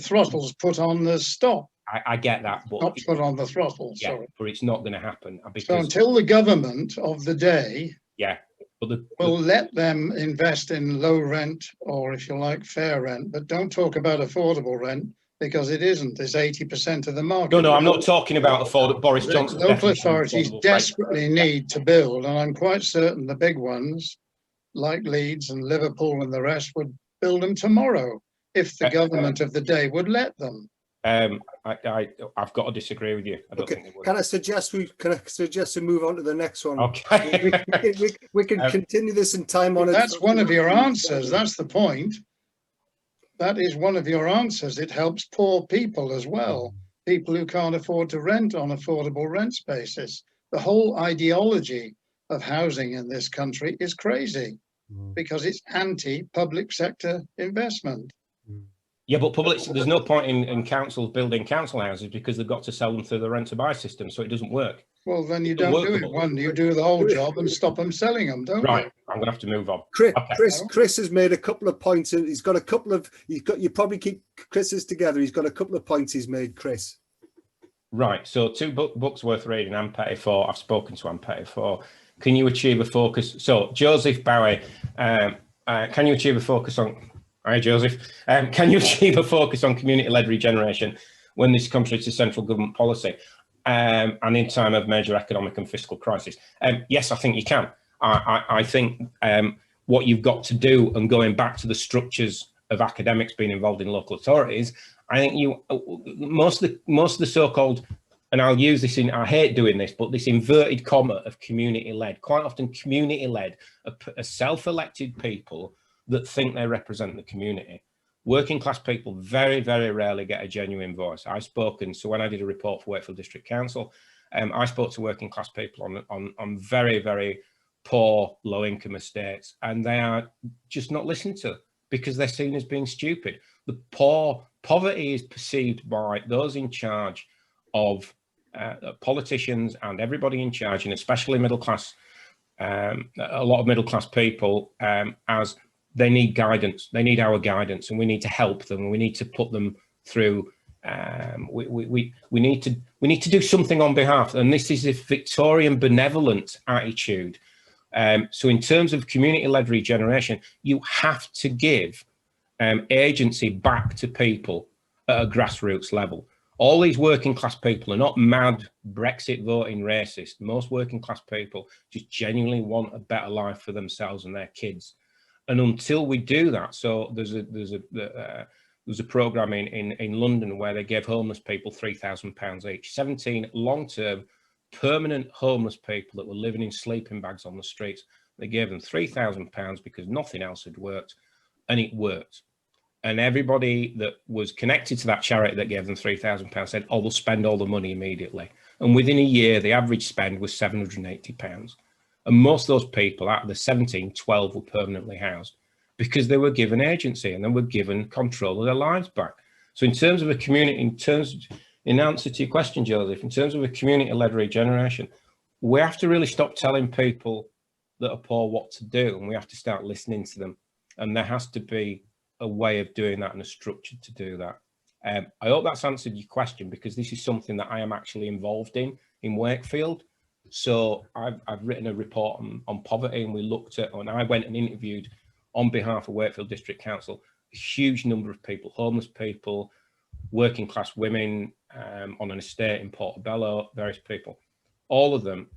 throttle's put on the stop. I get that, but not put on the throttle. Yeah, sorry, but it's not going to happen. So until the government of the day, will let them invest in low rent, or if you like, fair rent, but don't talk about affordable rent. Because it isn't. There's 80% of the market. No, I'm not talking about affordable. Boris Johnson. Local authorities desperately need to build, and I'm quite certain the big ones, like Leeds and Liverpool and the rest, would build them tomorrow if the government of the day would let them. I've got to disagree with you. I don't think it would. Can I suggest we move on to the next one? Okay. we can continue this in time on it. That's one of your answers. That's the point. That is one of your answers. It helps poor people as well, people who can't afford to rent on affordable rent spaces. The whole ideology of housing in this country is crazy because it's anti-public sector investment. Yeah, but there's no point in councils building council houses because they've got to sell them through the rent to buy system, so it doesn't work. Well, then you don't do it. You do the whole job and stop them selling them, don't you? Right, I'm going to have to move on. Chris has made a couple of points, and he's got a couple of. You probably keep Chris's together. He's got a couple of points he's made, Chris. Right. So 2 books worth reading. I'm petty for. I've spoken to. I'm petty for. Can you achieve a focus? So Joseph Bowie, can you achieve a focus on? Hi, Joseph. Can you achieve a focus on community-led regeneration when this comes to central government policy? And in time of major economic and fiscal crisis? Yes, I think you can. I think what you've got to do, and going back to the structures of academics being involved in local authorities, I think most of the so-called, and I'll use this in, I hate doing this, but this inverted comma of community-led, quite often community-led are self-elected people that think they represent the community. Working class people very, very rarely get a genuine voice. So when I did a report for Wakefield District Council, I spoke to working class people on very, very poor, low income estates, and they are just not listened to because they're seen as being stupid. Poverty is perceived by those in charge of politicians and everybody in charge, and especially middle class, a lot of middle class people, as they need guidance. They need our guidance, and we need to help them. We need to put them through. We need to do something on behalf. And this is a Victorian benevolent attitude. So in terms of community-led regeneration, you have to give agency back to people at a grassroots level. All these working class people are not mad Brexit voting racists. Most working class people just genuinely want a better life for themselves and their kids. And until we do that, so there's a program in London where they gave homeless people £3,000 each, 17 long-term permanent homeless people that were living in sleeping bags on the streets. They gave them £3,000 because nothing else had worked, and it worked. And everybody that was connected to that charity that gave them £3,000 said, oh, we'll spend all the money immediately. And within a year, the average spend was £780. And most of those people, out of the 17, 12 were permanently housed because they were given agency and they were given control of their lives back. So in terms of a community, in answer to your question, Joseph, in terms of a community-led regeneration, we have to really stop telling people that are poor what to do, and we have to start listening to them. And there has to be a way of doing that and a structure to do that. I hope that's answered your question, because this is something that I am actually involved in Wakefield. So I've written a report on poverty, and we looked at, and I went and interviewed on behalf of Wakefield District Council, a huge number of people, homeless people, working class women on an estate in Portobello, various people, all of them.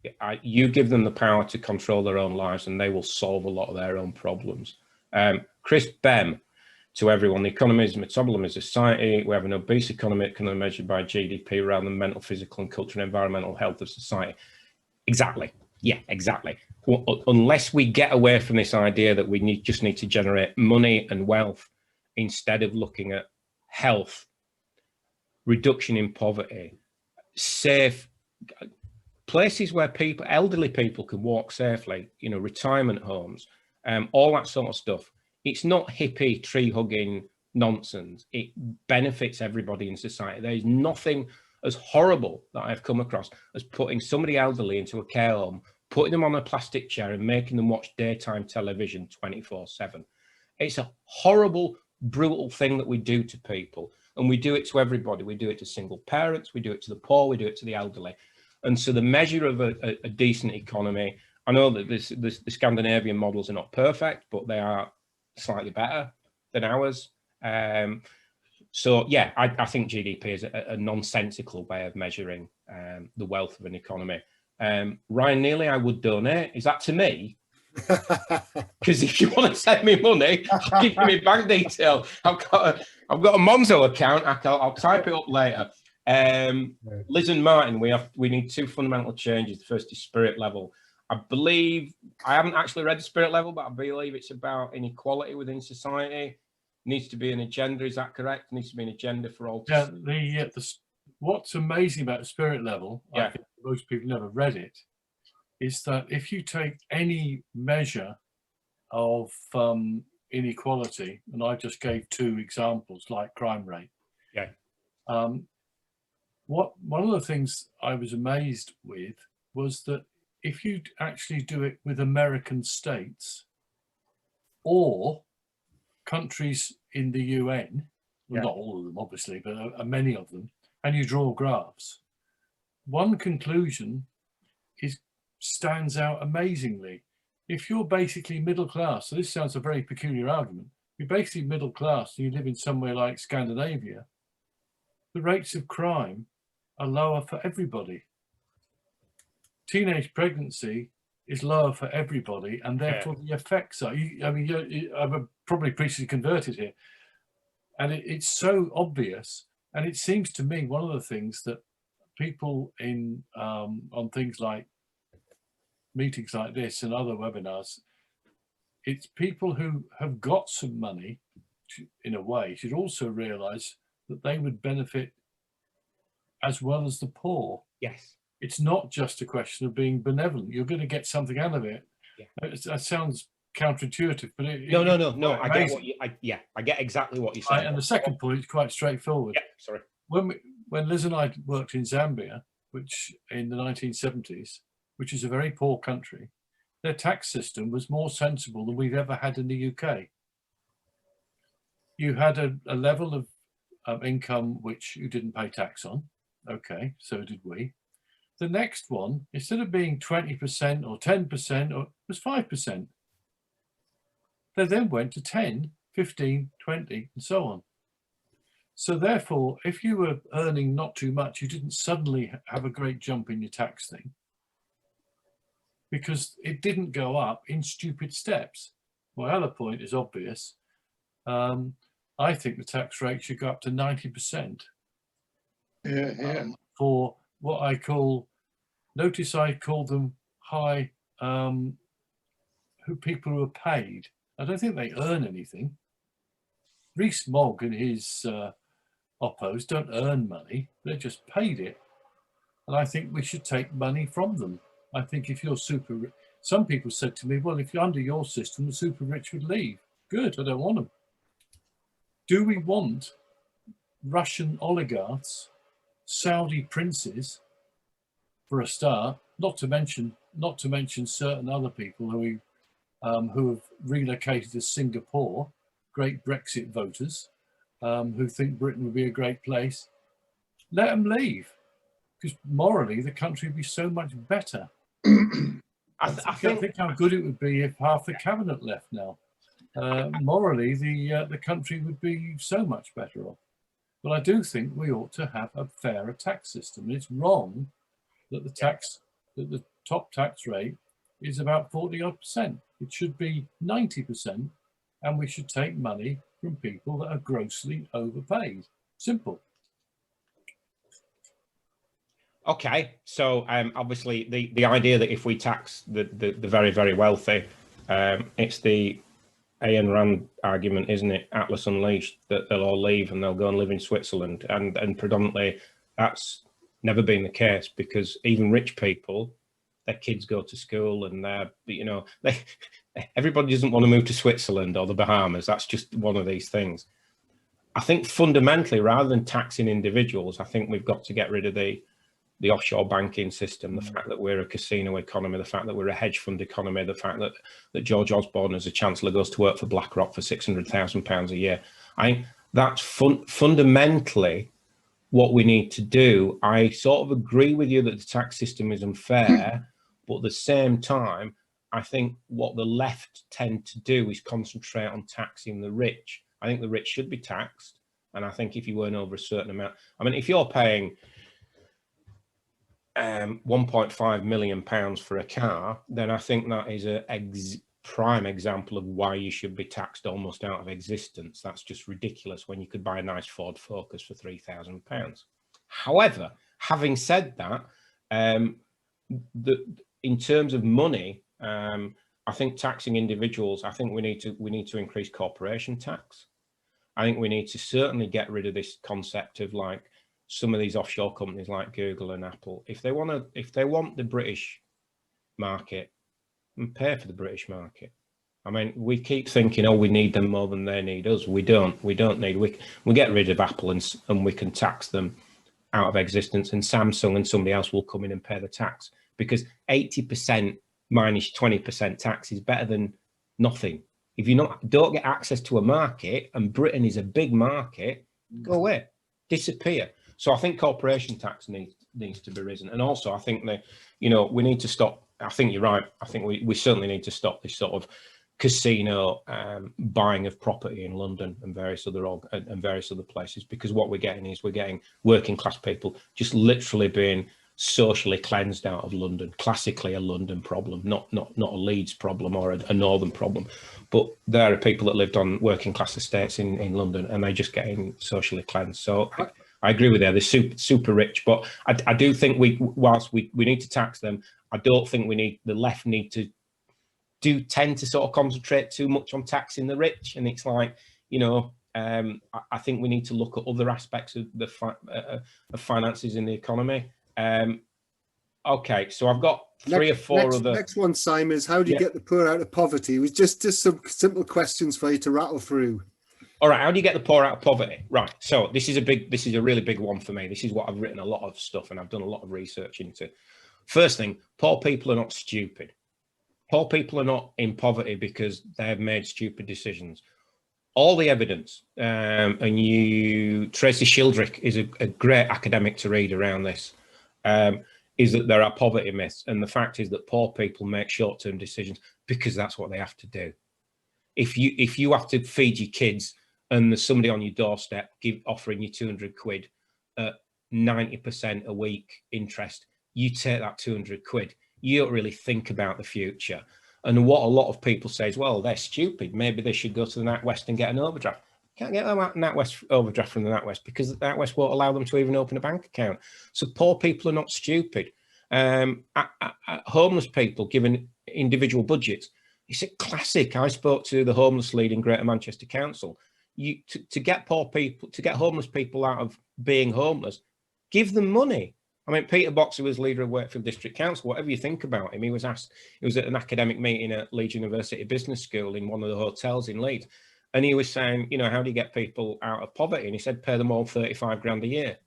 You give them the power to control their own lives and they will solve a lot of their own problems. Chris Bem, to everyone, the economy is a metabolism, is a society. We have an obese economy measured by GDP rather than mental, physical and cultural and environmental health of society. Exactly. Yeah, exactly. Well, unless we get away from this idea that we just need to generate money and wealth instead of looking at health, reduction in poverty, safe places where people, elderly people can walk safely, you know, retirement homes, all that sort of stuff. It's not hippie tree hugging nonsense. It benefits everybody in society. There is nothing as horrible that I've come across as putting somebody elderly into a care home, putting them on a plastic chair and making them watch daytime television 24/7. It's a horrible, brutal thing that we do to people. And we do it to everybody. We do it to single parents, we do it to the poor, we do it to the elderly. And so the measure of a decent economy, I know that the Scandinavian models are not perfect, but they are slightly better than ours. So yeah, I think GDP is a nonsensical way of measuring the wealth of an economy. Ryan Neely, I would donate. Is that to me? Because if you want to send me money, I'll give you my bank detail. I've got a Monzo account. I'll type it up later. Liz and Martin, we need two fundamental changes. The first is spirit level. I believe, I haven't actually read the spirit level, but I believe it's about inequality within society. Needs to be an agenda. Is that correct? Needs to be an agenda for all. Yeah. What's amazing about the spirit level, yeah, I think most people never read it, is that if you take any measure of inequality, and I just gave two examples, like crime rate. Yeah. One of the things I was amazed with was that if you actually do it with American states or countries in the UN, well, not all of them obviously, but many of them, and you draw graphs, one conclusion stands out amazingly. If you're basically middle class, so this sounds a very peculiar argument, you're basically middle class and you live in somewhere like Scandinavia, the rates of crime are lower for everybody. Teenage pregnancy is lower for everybody, and therefore the effects are, I'm probably preaching converted here, and it's so obvious. And it seems to me one of the things that people on things like meetings like this and other webinars, it's people who have got some money, in a way, should also realize that they would benefit as well as the poor. Yes. It's not just a question of being benevolent. You're going to get something out of it. Yeah. That sounds counterintuitive, but no. I get what I get exactly what you're saying. Right, and the second point is quite straightforward. Yeah, sorry. When Liz and I worked in Zambia, which in the 1970s, which is a very poor country, their tax system was more sensible than we've ever had in the UK. You had a level of income which you didn't pay tax on. Okay, so did we. The next one, instead of being 20% or 10%, or it was 5%. They then went to 10, 15, 20, and so on. So therefore, if you were earning not too much, you didn't suddenly have a great jump in your tax thing, because it didn't go up in stupid steps. My other point is obvious. I think the tax rate should go up to 90%. Yeah. For what I call, notice I call them high, people who are paid. I don't think they earn anything. Rees-Mogg and his oppos don't earn money, they're just paid it. And I think we should take money from them. I think if you're super rich, some people said to me, well, if you're under your system, the super rich would leave. Good, I don't want them. Do we want Russian oligarchs, Saudi princes, for a start, not to mention certain other people who have relocated to Singapore, great Brexit voters, who think Britain would be a great place? Let them leave, because morally the country would be so much better. I think how good it would be if half the cabinet left now. Morally, the country would be so much better off. But I do think we ought to have a fairer tax system. It's wrong that the top tax rate is about 40-odd%. It should be 90%, and we should take money from people that are grossly overpaid. Simple. Okay, so obviously the idea that if we tax the very, very wealthy, it's the Ayn Rand argument, isn't it? Atlas Unleashed, that they'll all leave and they'll go and live in Switzerland, and predominantly that's never been the case, because even rich people, their kids go to school and everybody doesn't want to move to Switzerland or the Bahamas. That's just one of these things. I think fundamentally, rather than taxing individuals, I think we've got to get rid of the offshore banking system, the fact that we're a casino economy, the fact that we're a hedge fund economy, the fact that George Osborne as a chancellor goes to work for BlackRock for £600,000 a year. I think that's fundamentally what we need to do. I sort of agree with you that the tax system is unfair, but at the same time, I think what the left tend to do is concentrate on taxing the rich. I think the rich should be taxed. And I think if you earn over a certain amount, I mean, if you're paying £1.5 million for a car, then I think that is a prime example of why you should be taxed almost out of existence. That's just ridiculous when you could buy a nice Ford Focus for £3,000. However, having said that, in terms of money, I think taxing individuals, I think we need to increase corporation tax. I think we need to certainly get rid of this concept of like some of these offshore companies like Google and Apple. If they want the British market, and pay for the British market. I mean, we keep thinking, oh, we need them more than they need us. We don't need. We get rid of Apple and we can tax them out of existence, and Samsung and somebody else will come in and pay the tax, because 80% minus 20% tax is better than nothing. If you don't get access to a market, and Britain is a big market, go away, disappear. So I think corporation tax needs to be risen. And also I think that, we need to stop, I think you're right, I think we certainly need to stop this sort of casino buying of property in London and various other places, because what we're getting working class people just literally being socially cleansed out of London. Classically a London problem, not a Leeds problem or a northern problem, but there are people that lived on working class estates in London and they're just getting socially cleansed. So I agree with you, they're super rich, but I do think whilst we need to tax them, I don't think the left need to tend to sort of concentrate too much on taxing the rich. And it's like, I think we need to look at other aspects of the of finances in the economy. Okay, so I've got three or four other. Next one, Simon, is how do you get the poor out of poverty? It was just some simple questions for you to rattle through. All right, how do you get the poor out of poverty? Right, so this is a really big one for me. This is what I've written a lot of stuff and I've done a lot of research into. First thing, poor people are not stupid. Poor people are not in poverty because they have made stupid decisions. All the evidence, and Tracy Shildrick is a great academic to read around this, is that there are poverty myths. And the fact is that poor people make short-term decisions because that's what they have to do. If you have to feed your kids and there's somebody on your doorstep offering you 200 quid at 90% a week interest, you take that 200 quid. You don't really think about the future. And what a lot of people say is, well, they're stupid. Maybe they should go to the NatWest and get an overdraft. Can't get a NatWest overdraft from the NatWest because the NatWest won't allow them to even open a bank account. So poor people are not stupid. Homeless people given individual budgets. It's a classic. I spoke to the homeless lead in Greater Manchester Council. To get poor people, to get homeless people out of being homeless, give them money. I mean, Peter Boxer was leader of Wakefield District Council. Whatever you think about him, he was asked, he was at an academic meeting at Leeds University Business School in one of the hotels in Leeds. And he was saying, you know, how do you get people out of poverty? And he said, pay them all 35 grand a year.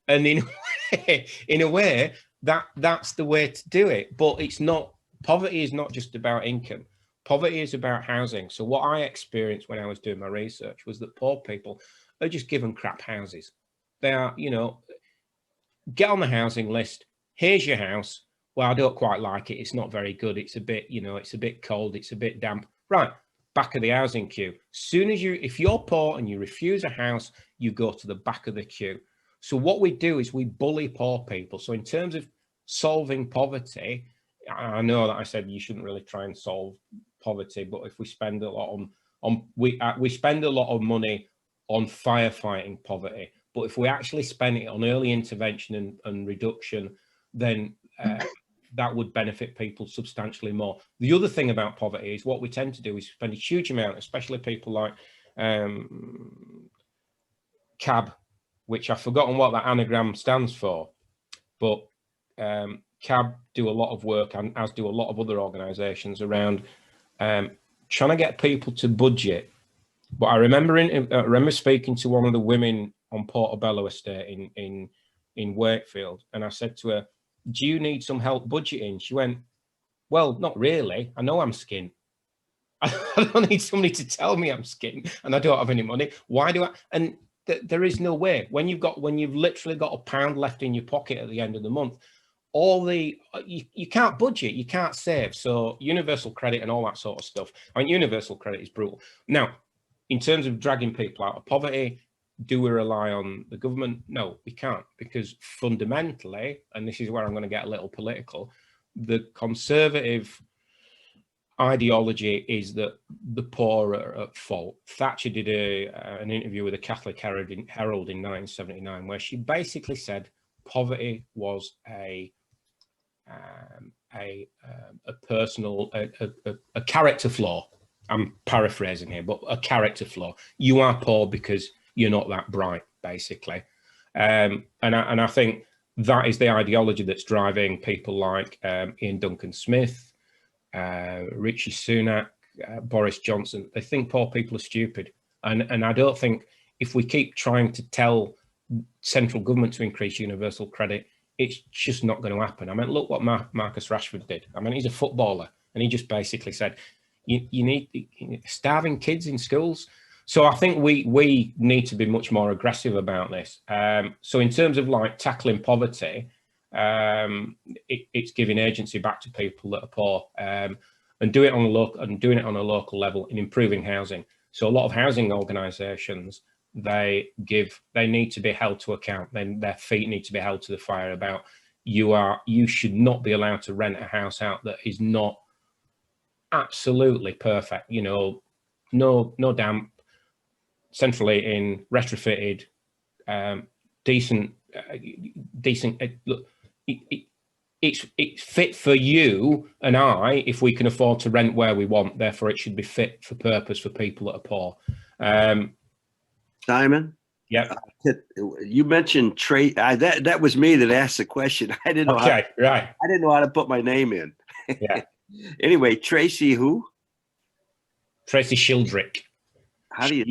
And in a way, that's the way to do it. But it's not, poverty is not just about income. Poverty is about housing. So what I experienced when I was doing my research was that poor people are just given crap houses. They are, you know, get on the housing list. Here's your house. Well, I don't quite like it. It's not very good. It's a bit, you know, it's a bit cold. It's a bit damp. Right. Back of the housing queue. Soon as if you're poor and you refuse a house, you go to the back of the queue. So what we do is we bully poor people. So in terms of solving poverty, I know that I said you shouldn't really try and solve poverty, but if we spend a lot we spend a lot of money on firefighting poverty, but if we actually spend it on early intervention and reduction, then that would benefit people substantially more. The other thing about poverty is what we tend to do is spend a huge amount, especially people like CAB, which I've forgotten what that anagram stands for, but CAB do a lot of work, and as do a lot of other organisations, around trying to get people to budget. But I remember speaking to one of the women on Portobello Estate in Wakefield, and I said to her, do you need some help budgeting? She went, well, not really. I know I'm skint. I don't need somebody to tell me I'm skint and I don't have any money. Why do I? And there is no way. When you've literally got £1 left in your pocket at the end of the month, you can't budget, you can't save. So universal credit and all that sort of stuff. I mean, universal credit is brutal. Now, in terms of dragging people out of poverty, do we rely on the government? No, we can't, because fundamentally, and this is where I'm going to get a little political, the Conservative ideology is that the poor are at fault. Thatcher did an interview with the Catholic Herald in 1979, where she basically said poverty was a personal, a character flaw. I'm paraphrasing here, but a character flaw. You are poor because you're not that bright, basically. And I think that is the ideology that's driving people like Ian Duncan Smith, Rishi Sunak, Boris Johnson. They think poor people are stupid. And I don't think if we keep trying to tell central government to increase universal credit, it's just not going to happen. I mean, look what Marcus Rashford did. I mean, he's a footballer, and he just basically said, you need starving kids in schools. So I think we need to be much more aggressive about this. So in terms of like tackling poverty, it's giving agency back to people that are poor, and doing it on a local level and improving housing. So a lot of housing organisations, they need to be held to account. Then their feet need to be held to the fire about you should not be allowed to rent a house out that is not absolutely perfect. You know, no damp, central heating, retrofitted, decent. Look, it's fit for you and I if we can afford to rent where we want. Therefore, it should be fit for purpose for people that are poor. Simon, yeah, you mentioned Tracy. That was me that asked the question. I didn't know. Okay, right. I didn't know how to put my name in. Yeah. Anyway, Tracy who? Tracy Shildrick. How do you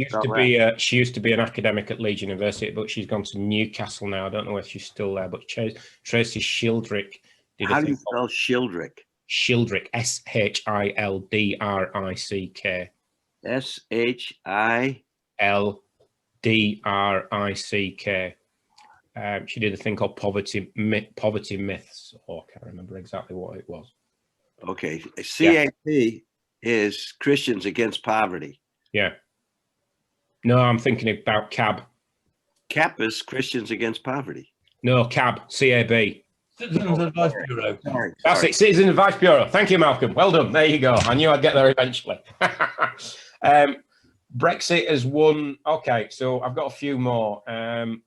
she used to be an academic at Leeds University, but she's gone to Newcastle now. I don't know if she's still there, but Tracy Shildrick. How do you spell Shildrick? Shildrick, Shildrick. Shildrick. She did a thing called Poverty Myths, or I can't remember exactly what it was. Okay, CAP is Christians Against Poverty. Yeah. No, I'm thinking about CAB. CAP is Christians Against Poverty. No, CAB, CAB. Citizens Advice Bureau. That's it, Citizen Advice Bureau. Thank you, Malcolm. Well done. There you go. I knew I'd get there eventually. Brexit has won. Okay, so I've got a few more.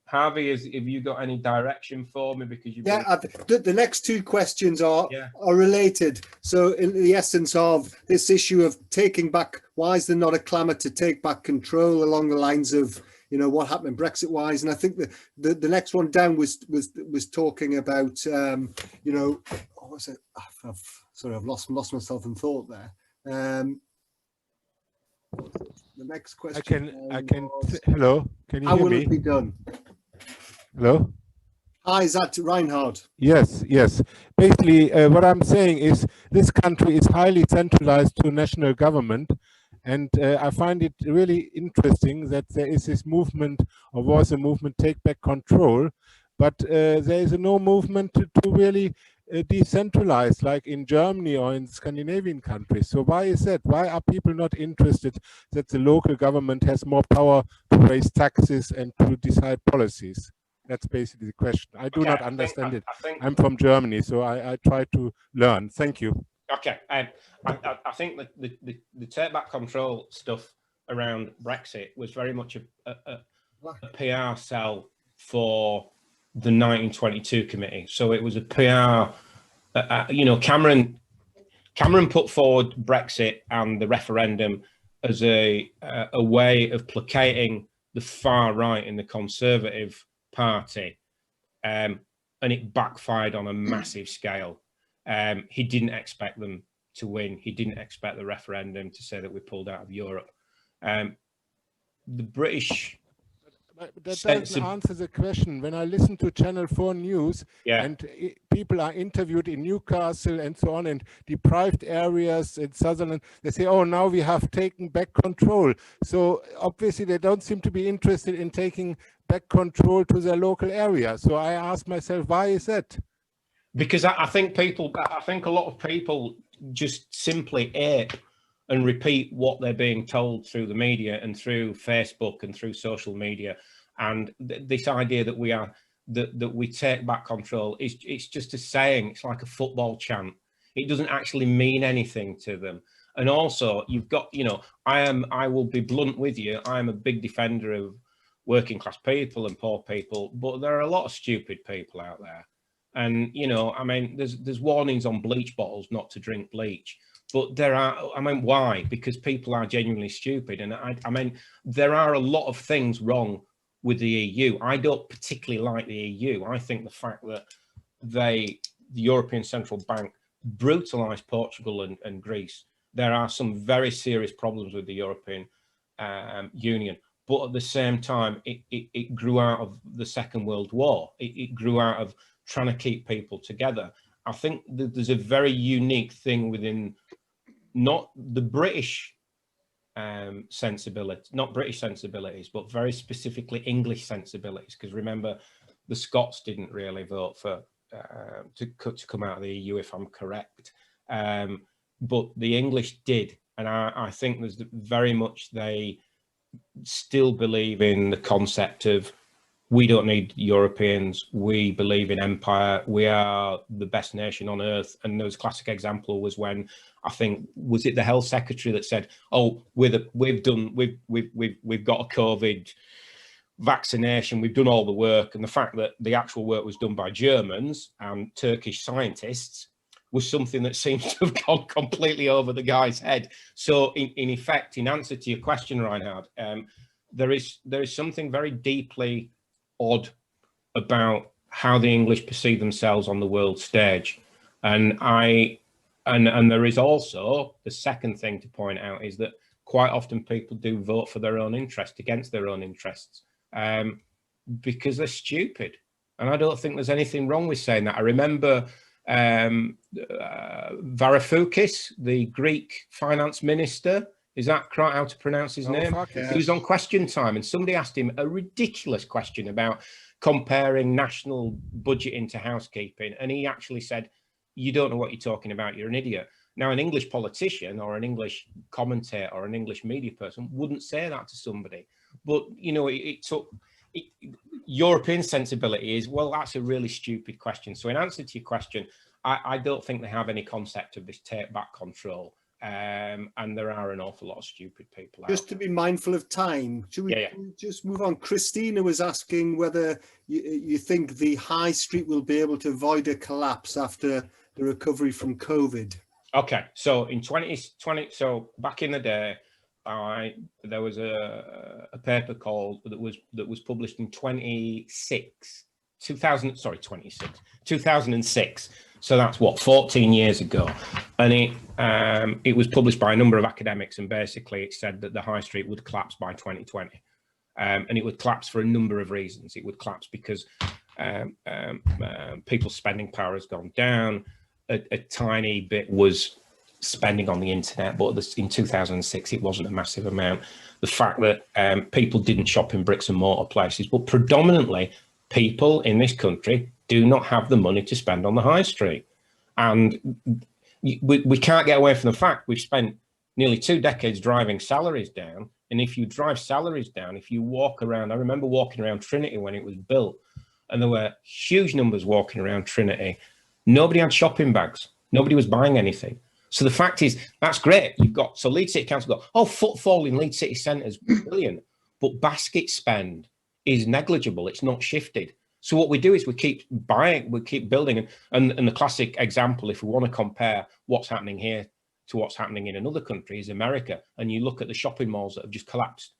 Harvey, have you got any direction for me? Because you've the next two questions are Yeah. related. So in the essence of this issue of taking back, why is there not a clamour to take back control along the lines of, you know, what happened Brexit wise? And I think the next one down was talking about you know, what was it? I've lost myself in thought there. The next question. Hello, can you how hear will me? it be done? Hello? Hi, is that Reinhard? Yes. Basically, what I'm saying is this country is highly centralized to national government. And I find it really interesting that there is this movement, or was a movement, take back control. But there is no movement to really decentralize, like in Germany or in Scandinavian countries. So why is that? Why are people not interested that the local government has more power to raise taxes and to decide policies? That's basically the question. I do not understand it. I'm from Germany, so I try to learn. Thank you. Okay, I think that the take back control stuff around Brexit was very much a PR sell for the 1922 committee. So it was a PR. You know, Cameron put forward Brexit and the referendum as a way of placating the far right in the Conservative Party, and it backfired on a massive scale. He didn't expect them to win. He didn't expect the referendum to say that we pulled out of Europe. The British. But that doesn't answer the question. When I listen to Channel 4 News, and people are interviewed in Newcastle and so on, and deprived areas in Sutherland, they say, oh, now we have taken back control. So obviously they don't seem to be interested in taking back control to their local area. So I ask myself, why is that? Because I think a lot of people just simply ape and repeat what they're being told through the media and through Facebook and through social media. And this idea that we take back control it's just a saying. It's like a football chant. It doesn't actually mean anything to them. And also you've got, you know, I will be blunt with you. I'm a big defender of working class people and poor people, but there are a lot of stupid people out there. And, you know, I mean, there's warnings on bleach bottles not to drink bleach. But there are, I mean, why? Because people are genuinely stupid. And I mean, there are a lot of things wrong with the EU. I don't particularly like the EU. I think the fact that the European Central Bank brutalized Portugal and Greece, there are some very serious problems with the European Union. But at the same time, it grew out of the Second World War. It grew out of trying to keep people together. I think that there's a very unique thing within not the British sensibility, not British sensibilities, but very specifically English sensibilities. Because remember, the Scots didn't really vote for to come out of the EU, if I'm correct. But the English did, and I think there's very much they still believe in the concept of we don't need Europeans. We believe in empire. We are the best nation on earth. And there was a classic example was when I think was it the health secretary that said, "Oh, we've got a COVID vaccination. We've done all the work." And the fact that the actual work was done by Germans and Turkish scientists was something that seems to have gone completely over the guy's head. So, in effect, in answer to your question, Reinhard, there is something very deeply odd about how the English perceive themselves on the world stage, and there is also the second thing to point out is that quite often people do vote for their own interest against their own interests because they're stupid, and I don't think there's anything wrong with saying that. I remember Varoufakis, the Greek finance minister. Is that right? How to pronounce his name? Yes. He was on Question Time, and somebody asked him a ridiculous question about comparing national budgeting to housekeeping, and he actually said, "You don't know what you're talking about. You're an idiot." Now, an English politician or an English commentator or an English media person wouldn't say that to somebody, but you know, European sensibility is, well, that's a really stupid question. So in answer to your question, I don't think they have any concept of this take back control. And there are an awful lot of stupid people out Just to be mindful of time, should we just move on? Christina was asking whether you think the high street will be able to avoid a collapse after the recovery from COVID. Okay, so in 2020, so back in the day, there was a paper called that was published in 2006. So that's what, 14 years ago, and it was published by a number of academics, and basically it said that the high street would collapse by 2020, and it would collapse for a number of reasons. It would collapse because people's spending power has gone down. A tiny bit was spending on the internet, but in 2006 it wasn't a massive amount. The fact that people didn't shop in bricks and mortar places, but predominantly people in this country do not have the money to spend on the high street. And we can't get away from the fact we've spent nearly 2 decades driving salaries down. And if you drive salaries down, if you walk around, I remember walking around Trinity when it was built, and there were huge numbers walking around Trinity. Nobody had shopping bags. Nobody was buying anything. So the fact is, that's great. So Leeds City Council got, footfall in Leeds City Centre is brilliant, but basket spend is negligible. It's not shifted. So what we do is we keep buying, we keep building. And the classic example, if we want to compare what's happening here to what's happening in another country, is America. And you look at the shopping malls that have just collapsed,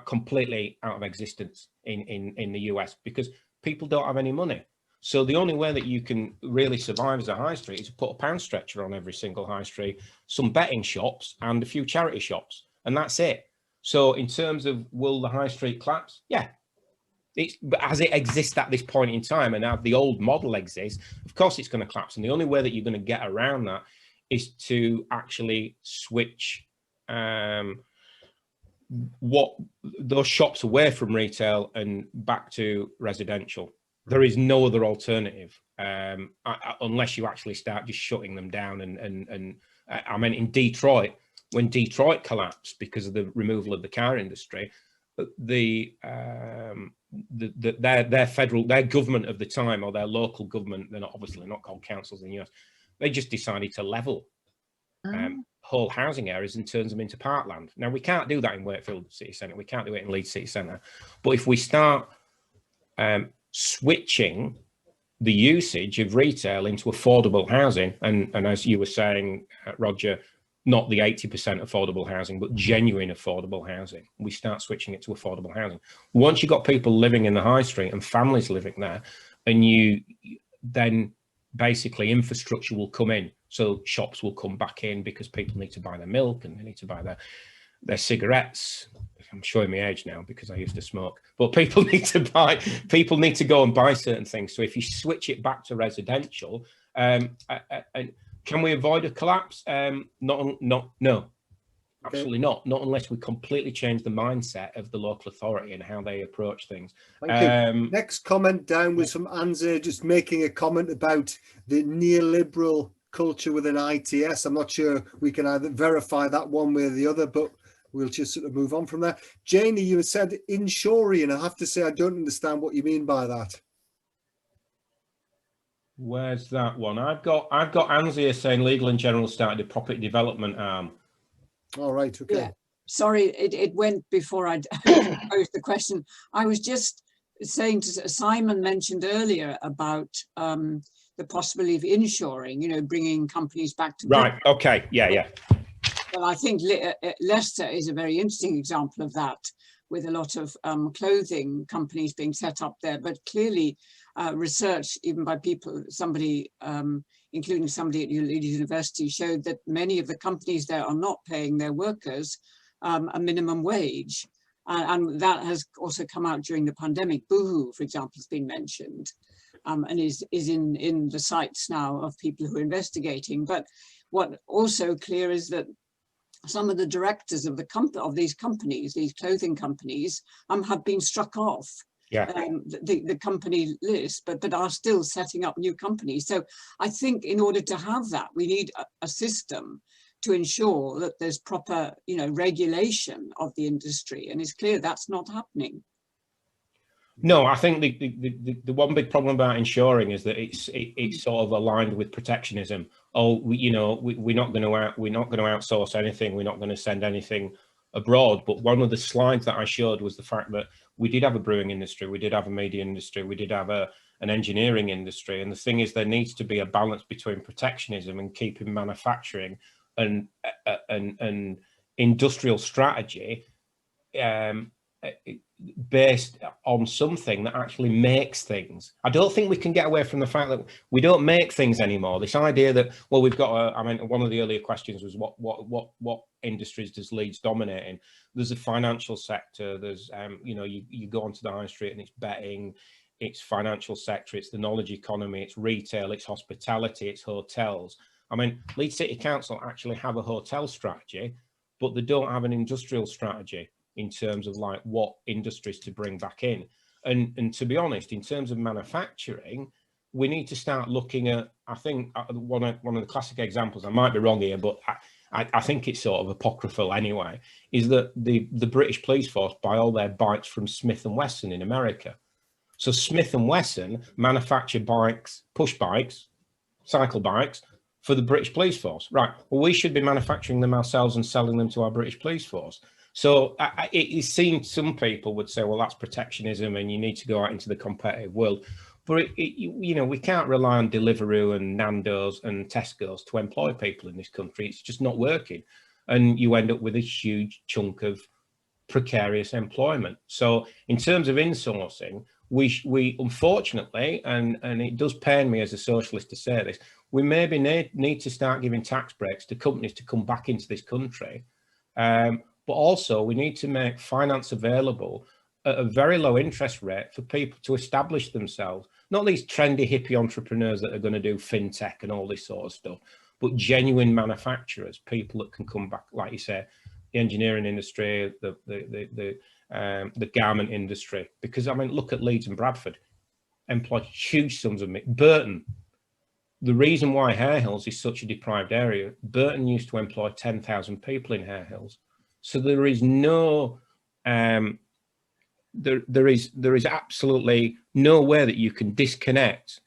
completely out of existence in the US, because people don't have any money. So the only way that you can really survive as a high street is to put a pound stretcher on every single high street, some betting shops and a few charity shops, and that's it. So in terms of will the high street collapse? Yeah. But as it exists at this point in time, and now the old model exists, of course it's going to collapse. And the only way that you're going to get around that is to actually switch what those shops away from retail and back to residential. There is no other alternative unless you actually start just shutting them down. And I mean, in Detroit, when Detroit collapsed because of the removal of the car industry, their government of the time, or their local government, they're not obviously not called councils in the US, they just decided to level whole housing areas and turns them into parkland. Now we can't do that in Wakefield City Centre, we can't do it in Leeds City Centre, but if we start switching the usage of retail into affordable housing, and as you were saying, Roger, not the 80% affordable housing, but genuine affordable housing. We start switching it to affordable housing. Once you've got people living in the high street and families living there, and then basically infrastructure will come in. So shops will come back in because people need to buy their milk and they need to buy their cigarettes. I'm showing my age now because I used to smoke, but people need to go and buy certain things. So if you switch it back to residential, can we avoid a collapse? No, absolutely not. Not unless we completely change the mindset of the local authority and how they approach things. Thank you. Next comment down was from Anza, just making a comment about the neoliberal culture within ITS. I'm not sure we can either verify that one way or the other, but we'll just sort of move on from there. Janie, you said inshoring, and I have to say I don't understand what you mean by that. Where's that one? I've got Anzia saying Legal and General started a property development arm. All right, okay. Yeah. Sorry, it went before I posed the question. I was just saying to Simon mentioned earlier about the possibility of inshoring, bringing companies back to right. Britain. Okay. Yeah. Well, I think Leicester is a very interesting example of that, with a lot of clothing companies being set up there. But clearly, research, even by somebody, including somebody at Leeds University, showed that many of the companies there are not paying their workers a minimum wage. And that has also come out during the pandemic. Boohoo, for example, has been mentioned and is in the sights now of people who are investigating. But what also clear is that some of the directors of these companies, these clothing companies, have been struck off the company list, but are still setting up new companies. So I think in order to have that, we need a system to ensure that there's proper, regulation of the industry, and it's clear that's not happening. No, I think the one big problem about insuring is that it's sort of aligned with protectionism. Oh, we're not going to outsource anything. We're not going to send anything abroad. But one of the slides that I showed was the fact that we did have a brewing industry, we did have a media industry, we did have an engineering industry. And the thing is, there needs to be a balance between protectionism and keeping manufacturing and industrial strategy based on something that actually makes things. I don't think we can get away from the fact that we don't make things anymore. This idea that, well, we've got I mean, one of the earlier questions was what industries does Leeds dominate in? There's a financial sector, there's you go onto the high street and it's betting, it's financial sector, it's the knowledge economy, it's retail, it's hospitality, it's hotels. I mean, Leeds City Council actually have a hotel strategy, but they don't have an industrial strategy in terms of like what industries to bring back in. And to be honest, in terms of manufacturing, we need to start looking at, I think one of the classic examples, I might be wrong here, but I think it's sort of apocryphal anyway, is that the British police force buy all their bikes from Smith & Wesson in America. So Smith & Wesson manufacture bikes, push bikes, cycle bikes for the British police force. Right, well, we should be manufacturing them ourselves and selling them to our British police force. So it seems some people would say, well, that's protectionism and you need to go out into the competitive world. But, we can't rely on Deliveroo and Nando's and Tesco's to employ people in this country. It's just not working. And you end up with a huge chunk of precarious employment. So in terms of insourcing, we unfortunately, and it does pain me as a socialist to say this, we maybe need to start giving tax breaks to companies to come back into this country. But also we need to make finance available at a very low interest rate for people to establish themselves. Not these trendy hippie entrepreneurs that are going to do fintech and all this sort of stuff, but genuine manufacturers, people that can come back, like you say, the engineering industry, the garment industry. Because I mean, look at Leeds and Bradford, employ huge sums of money. Burton, the reason why Hare Hills is such a deprived area, Burton used to employ 10,000 people in Hare Hills. So there is no, there is absolutely no way that you can disconnect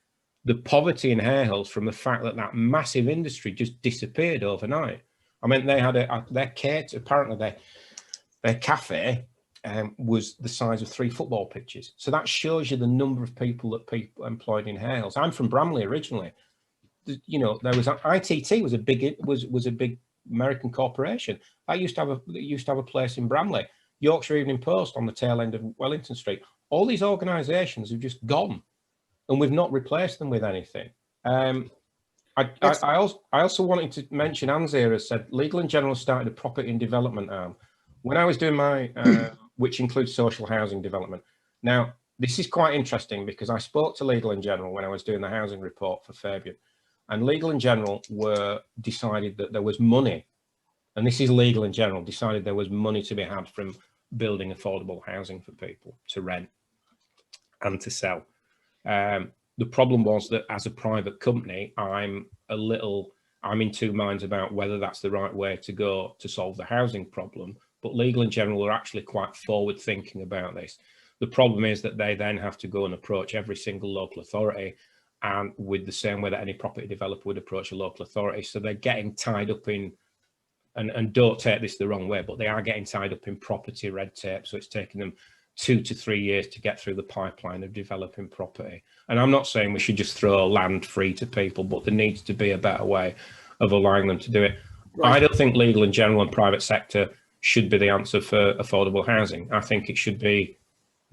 the poverty in Hare Hills from the fact that that massive industry just disappeared overnight. I mean, they had apparently their cafe was the size of 3 football pitches. So that shows you the number of people that people employed in Hare Hills. I'm from Bramley originally. There was ITT was a big American corporation. I used to have a place in Bramley. Yorkshire Evening Post on the tail end of Wellington Street. All these organisations have just gone, and we've not replaced them with anything. I also wanted to mention, Anzir has said Legal and General started a property and development arm. When I was doing my, which includes social housing development. Now, this is quite interesting because I spoke to Legal and General when I was doing the housing report for Fabian. And Legal and General decided that there was money, and this is Legal and General, decided there was money to be had from building affordable housing for people to rent and to sell. The problem was that as a private company, I'm in two minds about whether that's the right way to go to solve the housing problem. But Legal and General are actually quite forward thinking about this. The problem is that they then have to go and approach every single local authority, and with the same way that any property developer would approach a local authority. So they're getting tied up in, and don't take this the wrong way, but they are getting tied up in property red tape. So it's taking them 2 to 3 years to get through the pipeline of developing property. And I'm not saying we should just throw land free to people, but there needs to be a better way of allowing them to do it. Right. I don't think Legal and General and private sector should be the answer for affordable housing. I think it should be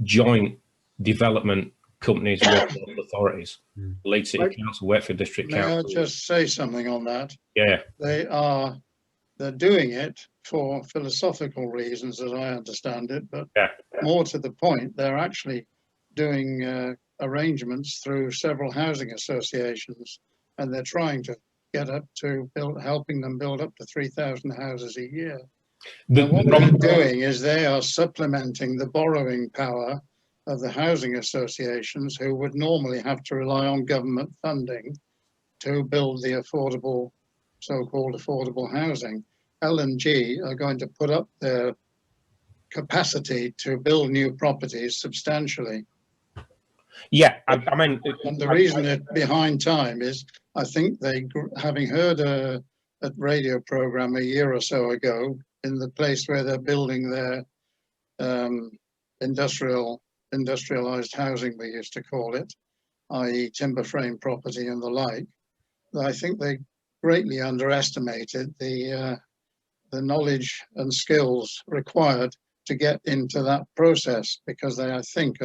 joint development companies with local authorities. Leeds City Council, Wakefield District Council. May I just say something on that? Yeah. They're doing it for philosophical reasons, as I understand it, but more to the point, they're actually doing arrangements through several housing associations, and they're trying to get up to helping them build up to 3,000 houses a year. What they're doing is they are supplementing the borrowing power of the housing associations, who would normally have to rely on government funding to build the affordable, so-called affordable housing. L&G are going to put up their capacity to build new properties substantially. Yeah, I mean, And the reason they're behind time is, I think having heard a radio program a year or so ago in the place where they're building their industrialized housing, we used to call it, i.e. timber frame property and the like, I think they greatly underestimated the knowledge and skills required to get into that process, because they, I think,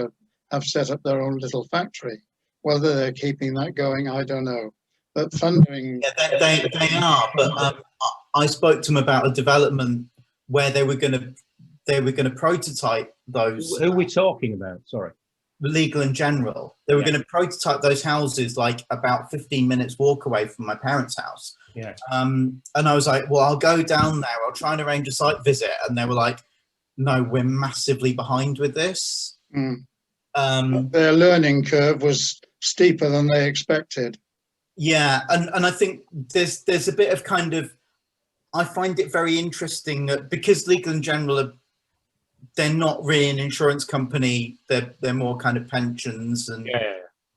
have set up their own little factory. Whether they're keeping that going, I don't know. But funding... Yeah, they are, but I spoke to them about a development where they were going to prototype those. Who are we talking about? Sorry. Legal and General. They were going to prototype those houses like about 15 minutes walk away from my parents' house. Yeah. And I was like, well, I'll go down there. I'll try and arrange a site visit. And they were like, no, we're massively behind with this. Their learning curve was steeper than they expected. Yeah, and I think there's a bit of kind of, I find it very interesting that because Legal and General they're not really an insurance company, they're more kind of pensions and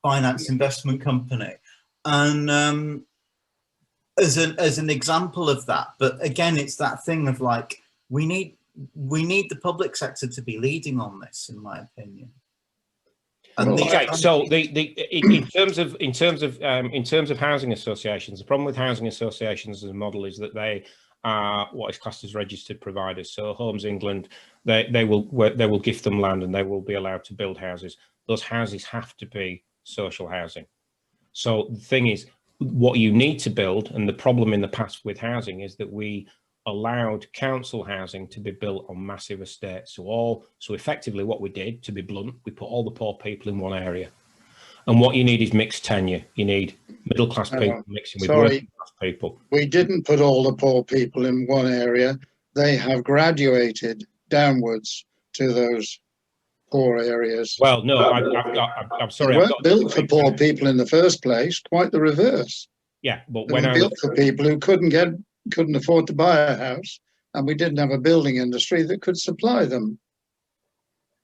finance investment company. And as an example of that, but again, it's that thing of like, we need the public sector to be leading on this, in my opinion. Okay, so in terms of housing associations, the problem with housing associations as a model is that they are what is classed as registered providers. So Homes England, they will gift them land and they will be allowed to build houses. Those houses have to be social housing. So the thing is, what you need to build, and the problem in the past with housing is that we allowed council housing to be built on massive estates. So effectively what we did, to be blunt, we put all the poor people in one area. And what you need is mixed tenure. You need middle class people mixing with working class people. We didn't put all the poor people in one area. They have graduated downwards to those poor areas. Well, no, I'm sorry. They weren't built for poor people in the first place, quite the reverse. Yeah, but they when were built for people who couldn't afford to buy a house, and we didn't have a building industry that could supply them.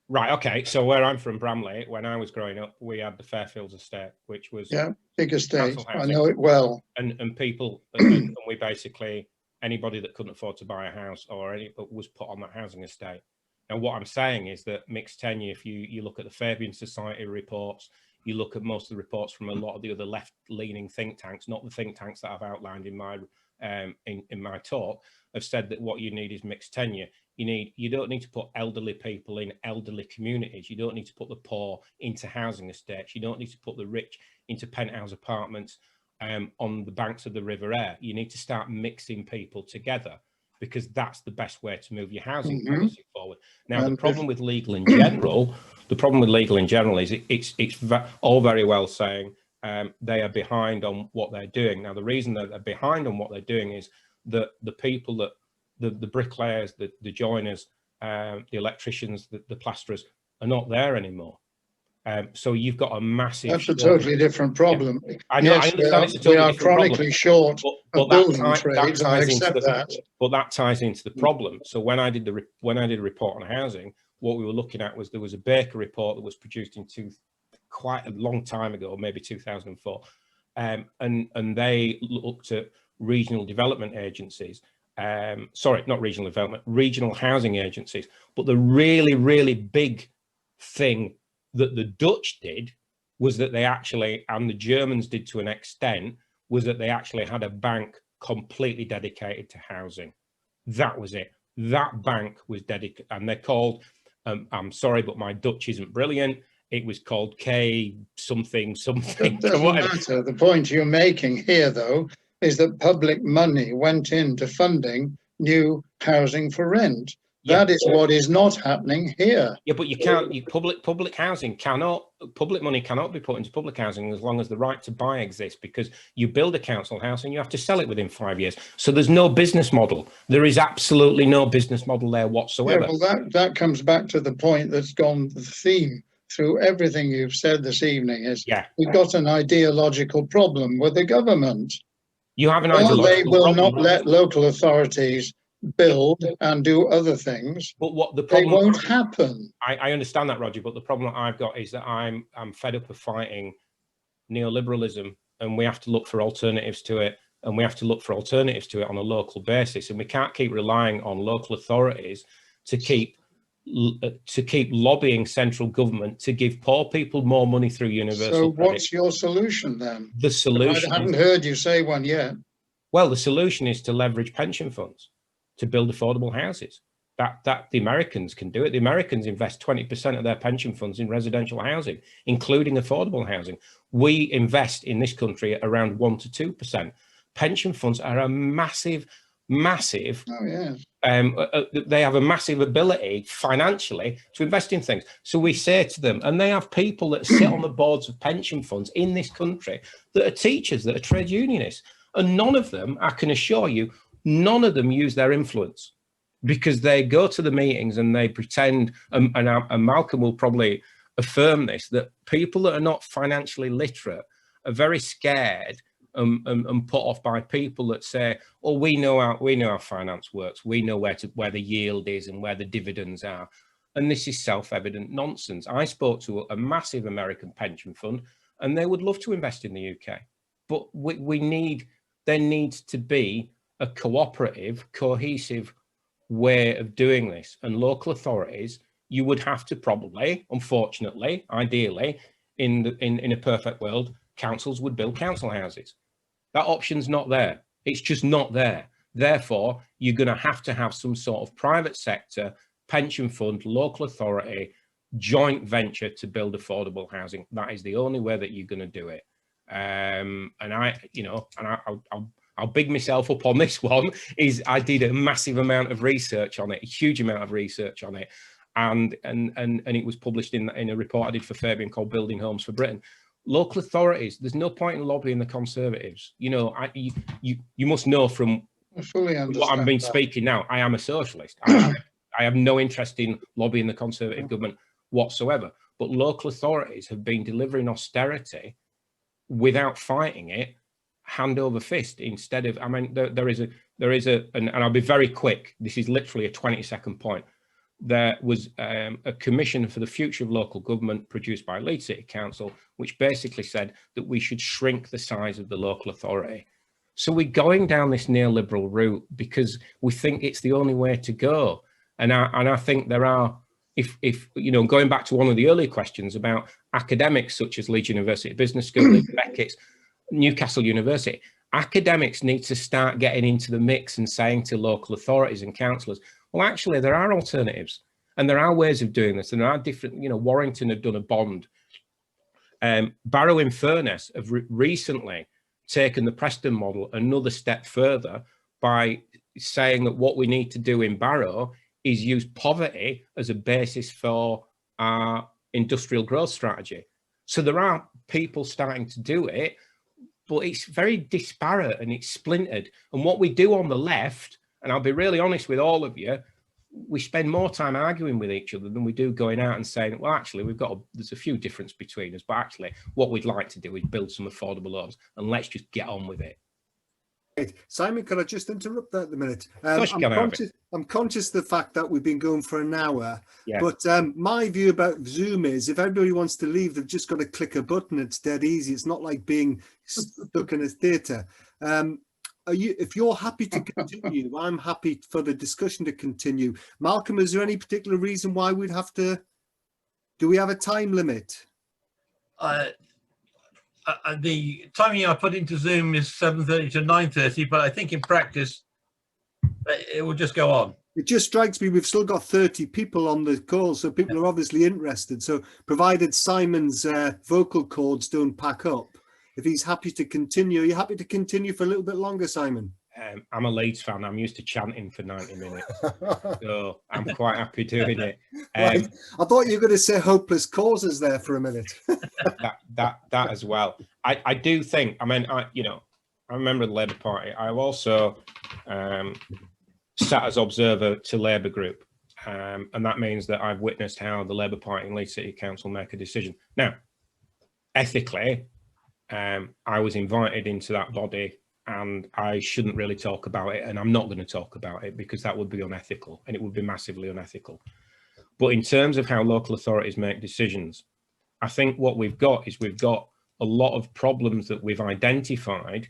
Right, okay, so where I'm from, Bramley, when I was growing up, we had the Fairfields estate, which was big estate. I know it well. And people, and we basically, anybody that couldn't afford to buy a house or was put on that housing estate. And what I'm saying is that mixed tenure, if you look at the Fabian Society reports, you look at most of the reports from a lot of the other left-leaning think tanks, not the think tanks that I've outlined in my talk, have said that what you need is mixed tenure. You don't need to put elderly people in elderly communities. You don't need to put the poor into housing estates. You don't need to put the rich into penthouse apartments on the banks of the River Aire. You need to start mixing people together, because that's the best way to move your housing policy forward. Now, the problem with Legal in General, is it's all very well saying they are behind on what they're doing. Now, the reason that they're behind on what they're doing is that the people that the bricklayers, the joiners, the electricians, the plasterers are not there anymore. So you've got a massive... That's a totally different problem. Yeah. I know, yes, I understand it's a totally we are different chronically problem, short of building trades, I accept that. But that ties into the problem. So when I did a report on housing, what we were looking at was there was a Baker report that was produced in quite a long time ago, maybe 2004, and they looked at regional development agencies. Sorry, not regional development, regional housing agencies. But the really, really big thing that the Dutch did was that they actually, and the Germans did to an extent, was that they actually had a bank completely dedicated to housing. That was it. That bank was dedicated, and they're called, I'm sorry, but my Dutch isn't brilliant. It was called K something. It doesn't matter. The point you're making here, though, is that public money went into funding new housing for rent. That is what is not happening here. Yeah, but you can't. Public housing cannot. Public money cannot be put into public housing as long as the right to buy exists, because you build a council house and you have to sell it within 5 years. So there's no business model. There is absolutely no business model there whatsoever. Yeah, well, that comes back to the point that's gone the theme through everything you've said this evening. Is we've got an ideological problem with the government. You have an ideological ideological problem. They will problem. not let local authorities build and do other things, But what the they problem won't happen. I understand that, Roger, but the problem that I've got is that I'm fed up of fighting neoliberalism, and we have to look for alternatives to it, and we have to look for alternatives to it on a local basis, and we can't keep relying on local authorities to keep lobbying central government to give poor people more money through universal So credit. what's your solution then? The solution I haven't heard you say one yet. Well, the solution is to leverage pension funds to build affordable houses. That the Americans can do it. The Americans invest 20% of their pension funds in residential housing, including affordable housing. We invest in this country at around 1 to 2%. Pension funds are a massive. Oh, yeah. They have a massive ability financially to invest in things. So we say to them, and they have people that sit on the boards of pension funds in this country that are teachers, that are trade unionists, and none of them, I can assure you, none of them use their influence, because they go to the meetings and they pretend, and Malcolm will probably affirm this, that people that are not financially literate are very scared and put off by people that say, "Oh, we know how finance works. We know where the yield is and where the dividends are." And this is self-evident nonsense. I spoke to a massive American pension fund, and they would love to invest in the UK, but there needs to be a cooperative, cohesive way of doing this, and local authorities, you would have to probably, unfortunately, ideally, in a perfect world, councils would build council houses. That option's not there. It's just not there. Therefore, you're going to have some sort of private sector, pension fund, local authority, joint venture to build affordable housing. That is the only way that you're going to do it. I'll big myself up on this one. Is I did a massive amount of research on it, a huge amount of research on it, and it was published in a report I did for Fabian called "Building Homes for Britain." Local authorities, there's no point in lobbying the Conservatives. You know, you must know from what I've been speaking now, I am a socialist. I have no interest in lobbying the Conservative government whatsoever. But local authorities have been delivering austerity without fighting it, hand over fist, instead of, I mean, there is a, and I'll be very quick. This is literally a 20-second point. There was a commission for the future of local government produced by Leeds City Council, which basically said that we should shrink the size of the local authority. So we're going down this neoliberal route because we think it's the only way to go. And I think there are, if you know, going back to one of the earlier questions about academics such as Leeds University Business School, Beckett's, Newcastle University, academics need to start getting into the mix and saying to local authorities and councillors, well, actually, there are alternatives and there are ways of doing this. And there are different, you know, Warrington have done a bond. Barrow in Furness have recently taken the Preston model another step further by saying that what we need to do in Barrow is use poverty as a basis for our industrial growth strategy. So there are people starting to do it, but it's very disparate and it's splintered. And what we do on the left, and I'll be really honest with all of you, we spend more time arguing with each other than we do going out and saying, well, actually, there's a few differences between us, but actually what we'd like to do is build some affordable homes and let's just get on with it. Simon, can I just interrupt that a minute? I'm conscious of the fact that we've been going for an hour, but my view about Zoom is if everybody wants to leave, they've just got to click a button. It's dead easy. It's not like being stuck in a theatre. If you're happy to continue, I'm happy for the discussion to continue. Malcolm, is there any particular reason why we'd have to? Do we have a time limit? The timing I put into Zoom is 7:30 to 9:30, but I think in practice it will just go on. It just strikes me we've still got 30 people on the call, so people are obviously interested. So provided Simon's vocal cords don't pack up, if he's happy to continue, are you happy to continue for a little bit longer, Simon? I'm a Leeds fan. I'm used to chanting for 90 minutes, so I'm quite happy doing it. Right. I thought you were going to say hopeless causes there for a minute. that as well. I do think. I mean, I remember the Labour Party. I've also sat as observer to Labour Group, and that means that I've witnessed how the Labour Party and Leeds City Council make a decision. Now, ethically, I was invited into that body and I shouldn't really talk about it, and I'm not going to talk about it because that would be unethical, and it would be massively unethical. But in terms of how local authorities make decisions, I think what we've got is we've got a lot of problems that we've identified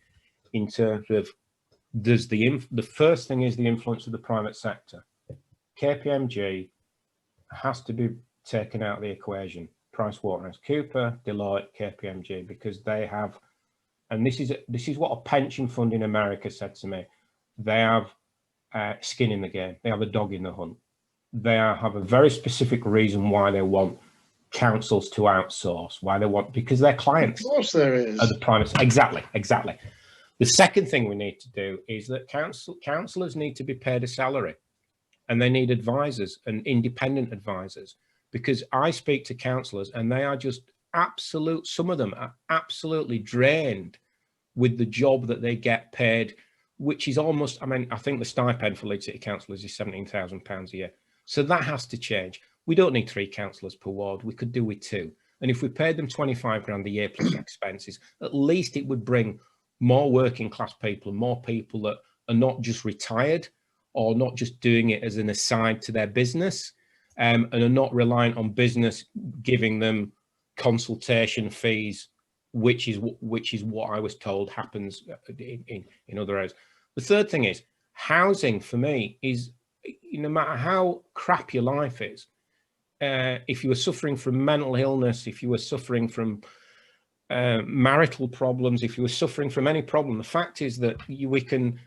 in terms of the first thing is the influence of the private sector. KPMG has to be taken out of the equation. PricewaterhouseCoopers, Deloitte, KPMG, because they have, and this is what a pension fund in America said to me. They have skin in the game. They have a dog in the hunt. They have a very specific reason why they want councils to outsource. Why they want, because their clients. Of course, there is. Are the private. Exactly. The second thing we need to do is that councillors need to be paid a salary, and they need advisors and independent advisors. Because I speak to councillors and they are just some of them are absolutely drained with the job that they get paid, which is almost, I mean, I think the stipend for Leeds City councillors is £17,000 a year. So that has to change. We don't need 3 councillors per ward. We could do with 2. And if we paid them 25 grand a year plus expenses, at least it would bring more working class people and more people that are not just retired or not just doing it as an aside to their business. And are not reliant on business giving them consultation fees, which is what I was told happens in other areas. The third thing is housing. For me, is no matter how crap your life is, if you were suffering from mental illness, if you were suffering from marital problems, if you were suffering from any problem, the fact is that we can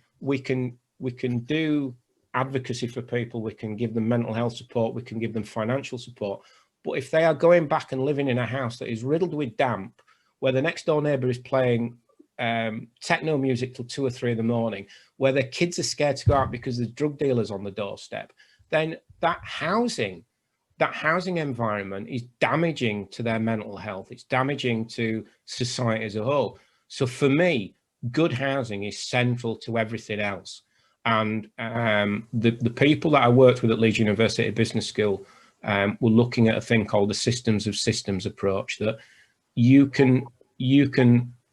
do advocacy for people, we can give them mental health support, we can give them financial support. But if they are going back and living in a house that is riddled with damp, where the next door neighbour is playing techno music till 2 or 3 in the morning, where their kids are scared to go out because there's drug dealers on the doorstep, then that housing environment is damaging to their mental health. It's damaging to society as a whole. So for me, good housing is central to everything else. And the people that I worked with at Leeds University Business School were looking at a thing called the systems of systems approach, that you can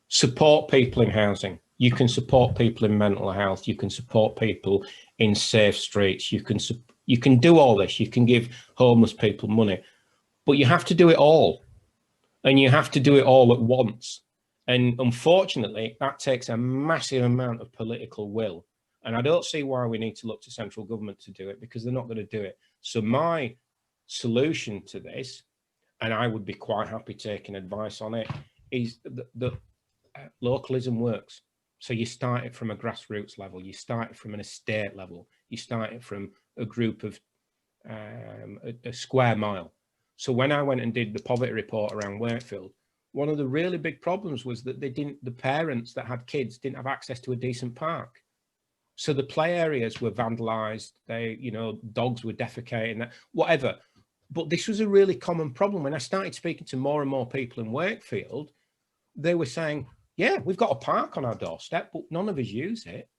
support people in housing, you can support people in mental health, you can support people in safe streets, you can do all this, you can give homeless people money, but you have to do it all, and you have to do it all at once. And unfortunately, that takes a massive amount of political will. And I don't see why we need to look to central government to do it, because they're not going to do it. So my solution to this, and I would be quite happy taking advice on it, is that localism works. So you start it from a grassroots level, you start it from an estate level, you start it from a group of a square mile. So when I went and did the poverty report around Wakefield, one of the really big problems was that the parents that had kids didn't have access to a decent park. So the play areas were vandalized, dogs were defecating, whatever. But this was a really common problem. When I started speaking to more and more people in Wakefield, they were saying, yeah, we've got a park on our doorstep, but none of us use it.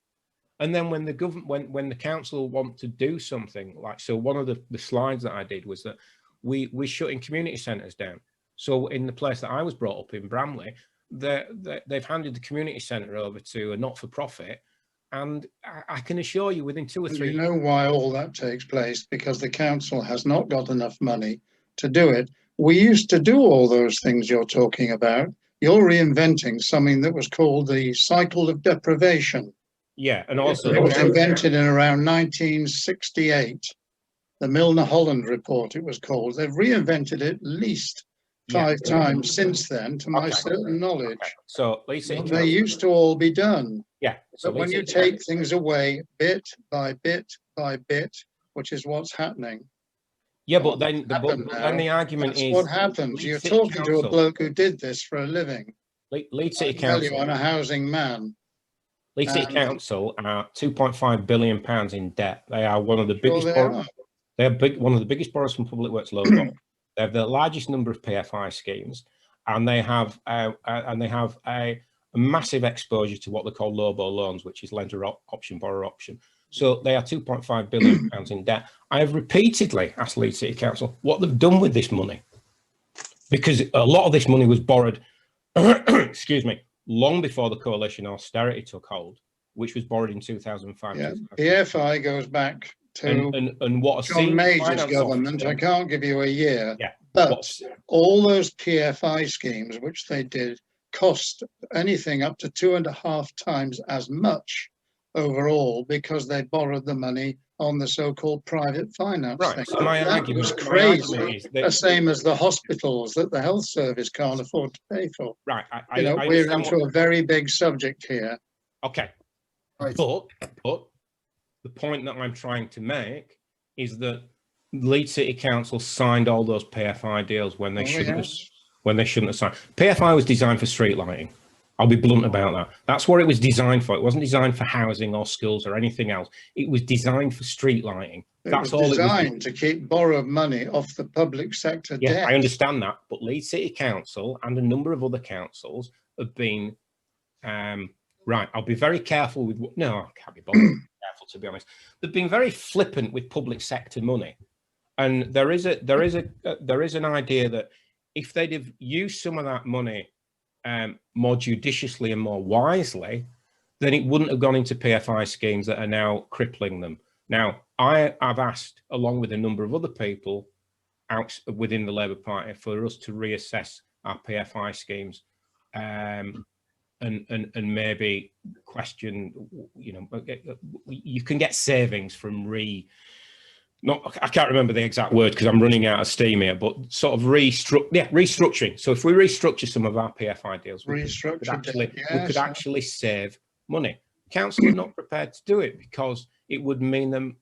And then when the government, when the council want to do something like, so one of the slides that I did was that we're shutting community centres down. So in the place that I was brought up in, Bramley, they've handed the community centre over to a not-for-profit. And I can assure you within 2 or 3 years. You know why all that takes place? Because the council has not got enough money to do it. We used to do all those things you're talking about. You're reinventing something that was called the cycle of deprivation. Yeah, and also it was invented in around 1968. The Milner-Holland report, it was called. They've reinvented it at least 5 times since then, to my certain knowledge. Okay. So they used to all be done. Yeah. So but when you take things away bit by bit by bit, which is what's happening. Yeah, but then the argument is what happens. You're talking to a bloke who did this for a living. Leeds City Council. I'm a housing man. Leeds City Council are £2.5 billion in debt. They are one of the biggest. They are one of the biggest borrowers from Public Works local. They have the largest number of PFI schemes, and they have a massive exposure to what they call LOBO loans, which is lender option, borrower option. So they are £2.5 billion in debt. I have repeatedly asked Leeds City Council what they've done with this money, because a lot of this money was borrowed, excuse me, long before the coalition austerity took hold, which was borrowed in 2005. Yeah, PFI goes back to and what a John Major's government. Officer, I can't give you a year, yeah, but all those PFI schemes which they did cost anything up to 2.5 times as much overall because they borrowed the money on the so-called private finance right. thing. So my that argument was my crazy. argument is that, The same as the hospitals that the health service can't afford to pay for. right. You know, we're into a very big subject here. Okay. Right. But the point that I'm trying to make is that Leeds City Council signed all those PFI deals when they shouldn't have signed. PFI was designed for street lighting. I'll be blunt about that. That's what it was designed for. It wasn't designed for housing or schools or anything else. It was designed for street lighting. That's all it was designed to keep borrowed money off the public sector debt. I understand that, but Leeds City Council and a number of other councils have been right. I'll be very careful with no, I can't be bothered careful, to be honest. They've been very flippant with public sector money, and there is an idea that if they'd have used some of that money more judiciously and more wisely, then it wouldn't have gone into PFI schemes that are now crippling them. Now, I've asked, along with a number of other people out within the Labour Party, for us to reassess our PFI schemes and maybe question, you know, you can get savings from I can't remember the exact word because I'm running out of steam here, but sort of restructuring. So if we restructure some of our PFI deals, we could actually save money. Council are not prepared to do it because it would mean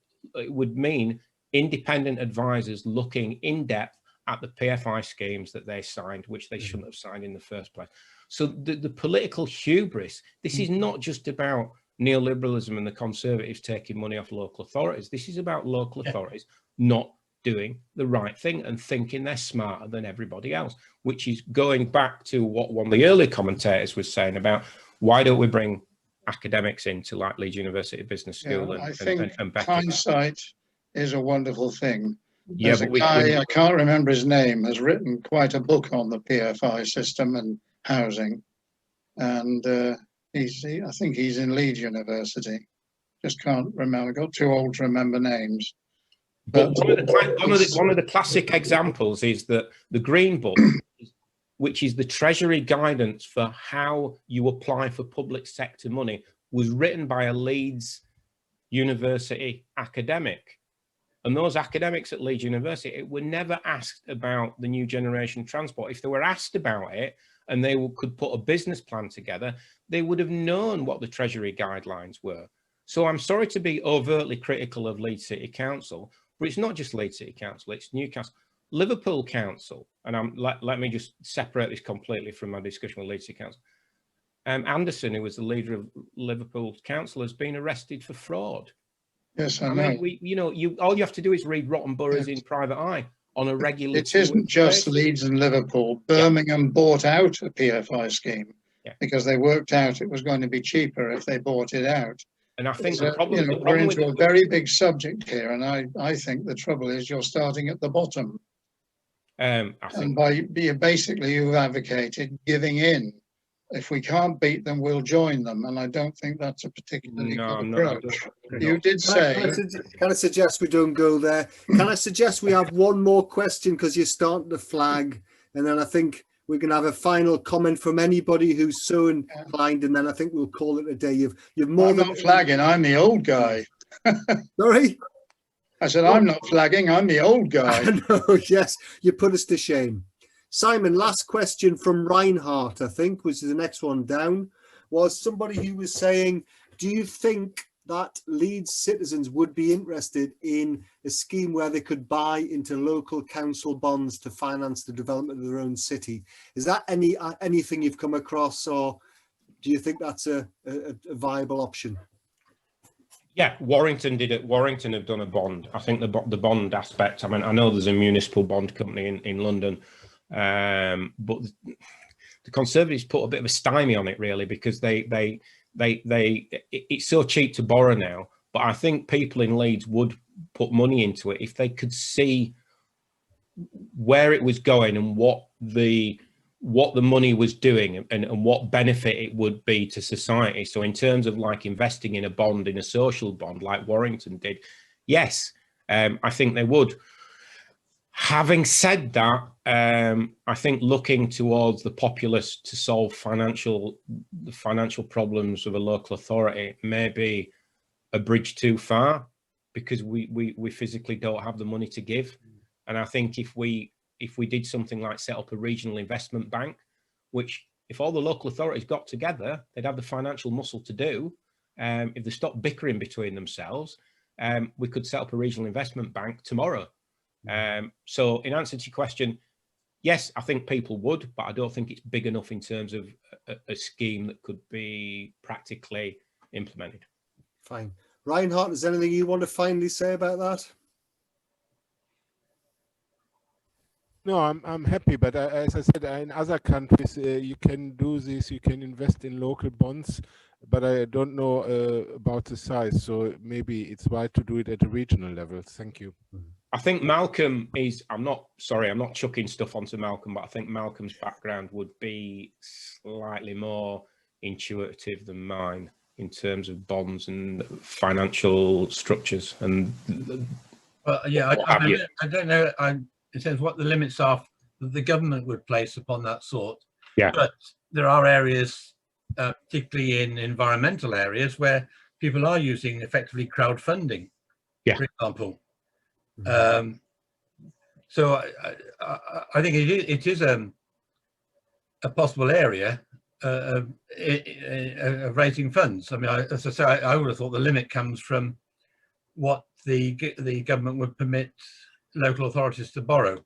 independent advisors looking in depth at the PFI schemes that they signed, which they shouldn't have signed in the first place. So the political hubris, this is not just about neoliberalism and the Conservatives taking money off local authorities. This is about local authorities not doing the right thing and thinking they're smarter than everybody else, which is going back to what one of the early commentators was saying about why don't we bring academics into like Leeds University Business School and hindsight is a wonderful thing. Yeah, There's a guy, I can't remember his name, has written quite a book on the PFI system and housing, and I think he's in Leeds University. Just can't remember. I got too old to remember names. But one of the classic examples is that the Green Book, which is the Treasury guidance for how you apply for public sector money, was written by a Leeds University academic. And those academics at Leeds University were never asked about the new generation transport. If they were asked about it and they could put a business plan together, they would have known what the Treasury guidelines were. So I'm sorry to be overtly critical of Leeds City Council, but it's not just Leeds City Council, it's Newcastle. Liverpool Council, and let me just separate this completely from my discussion with Leeds City Council. Anderson, who was the leader of Liverpool Council, has been arrested for fraud. Yes, I know. Mean, all you have to do is read Rotten Boroughs in Private Eye on a regular. It isn't just Leeds and Liverpool. Birmingham bought out a PFI scheme because they worked out it was going to be cheaper if they bought it out. And I think we're into a very big subject here, and I think the trouble is you're starting at the bottom. And basically you've advocated giving in. If we can't beat them, we'll join them, and I don't think that's a particularly good approach. You did say. Can I suggest we don't go there? Can I suggest we have one more question because you're starting to flag, and then I think we can have a final comment from anybody who's so inclined, and then I think we'll call it a day. You've more I'm not flagging. I'm the old guy. Sorry. I said I'm not flagging. I'm the old guy. No, yes, you put us to shame. Simon, last question from Reinhardt, I think, was the next one down, was somebody who was saying, do you think that Leeds citizens would be interested in a scheme where they could buy into local council bonds to finance the development of their own city? Is that anything you've come across, or do you think that's a viable option? Yeah, Warrington did it. Warrington have done a bond. I think the bond aspect, I mean, I know there's a municipal bond company in London, but the Conservatives put a bit of a stymie on it, really, because it's so cheap to borrow now. But I think people in Leeds would put money into it if they could see where it was going and what the what the money was doing and what benefit it would be to society. So in terms of like investing in a bond, in a social bond like Warrington did, yes, I think they would. Having said that, I think looking towards the populace to solve the financial problems of a local authority may be a bridge too far, because we physically don't have the money to give. And I think if we did something like set up a regional investment bank, which if all the local authorities got together, they'd have the financial muscle to do. If they stopped bickering between themselves, we could set up a regional investment bank tomorrow. So in answer to your question, yes, I think people would, but I don't think it's big enough in terms of a scheme that could be practically implemented. Fine. Reinhardt, is there anything you want to finally say about that? No, I'm happy, but as I said, in other countries you can do this. You can invest in local bonds, but I don't know about the size. So maybe it's right to do it at a regional level. Thank you. I think Malcolm is. I'm not chucking stuff onto Malcolm, but I think Malcolm's background would be slightly more intuitive than mine in terms of bonds and financial structures. And yeah, I don't know. It says what the limits are that the government would place upon that sort. Yeah. But there are areas, particularly in environmental areas, where people are using effectively crowdfunding, for example. So I think it is a possible area of raising funds. I mean, as I say, I would have thought the limit comes from what the government would permit local authorities to borrow.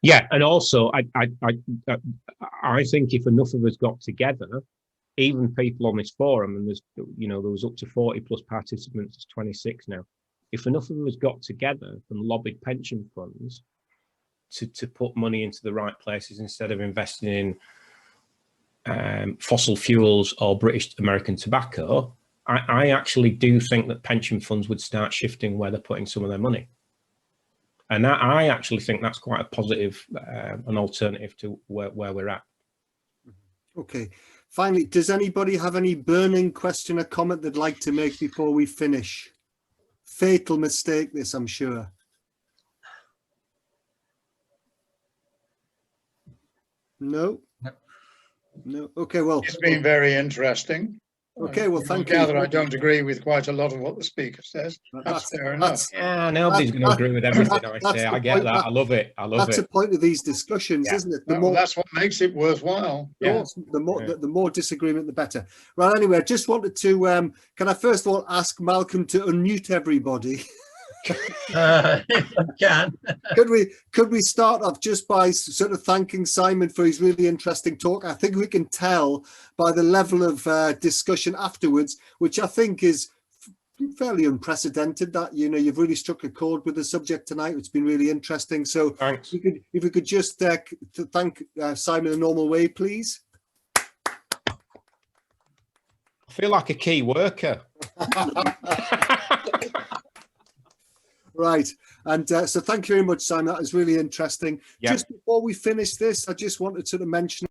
Yeah, and also I think if enough of us got together, even people on this forum, and there was up to 40 plus participants, it's 26 now. If enough of us got together and lobbied pension funds to put money into the right places instead of investing in fossil fuels or British American tobacco, I actually do think that pension funds would start shifting where they're putting some of their money. And I actually think that's quite a positive, an alternative to where we're at. Okay. Finally, does anybody have any burning question or comment they'd like to make before we finish? Fatal mistake, this, I'm sure. No? No. Okay, well. It's been very interesting. Okay, well, thank you. Gather I don't agree with quite a lot of what the speaker says. That's fair enough. Yeah, nobody's going to agree with everything I say. I get that. I love it. I love it. That's the point of these discussions, isn't it? That's what makes it worthwhile. Yeah. The more disagreement, the better. Right. Anyway, I just wanted to. Can I first of all ask Malcolm to unmute everybody? Can. Could we start off just by sort of thanking Simon for his really interesting talk? I think we can tell by the level of discussion afterwards, which I think is fairly unprecedented, that you've really struck a chord with the subject tonight. It's been really interesting. So thanks. If we could just thank Simon the normal way, please. I feel like a key worker. Right. And so thank you very much, Simon. That was really interesting. Just before we finish this, I just wanted to mention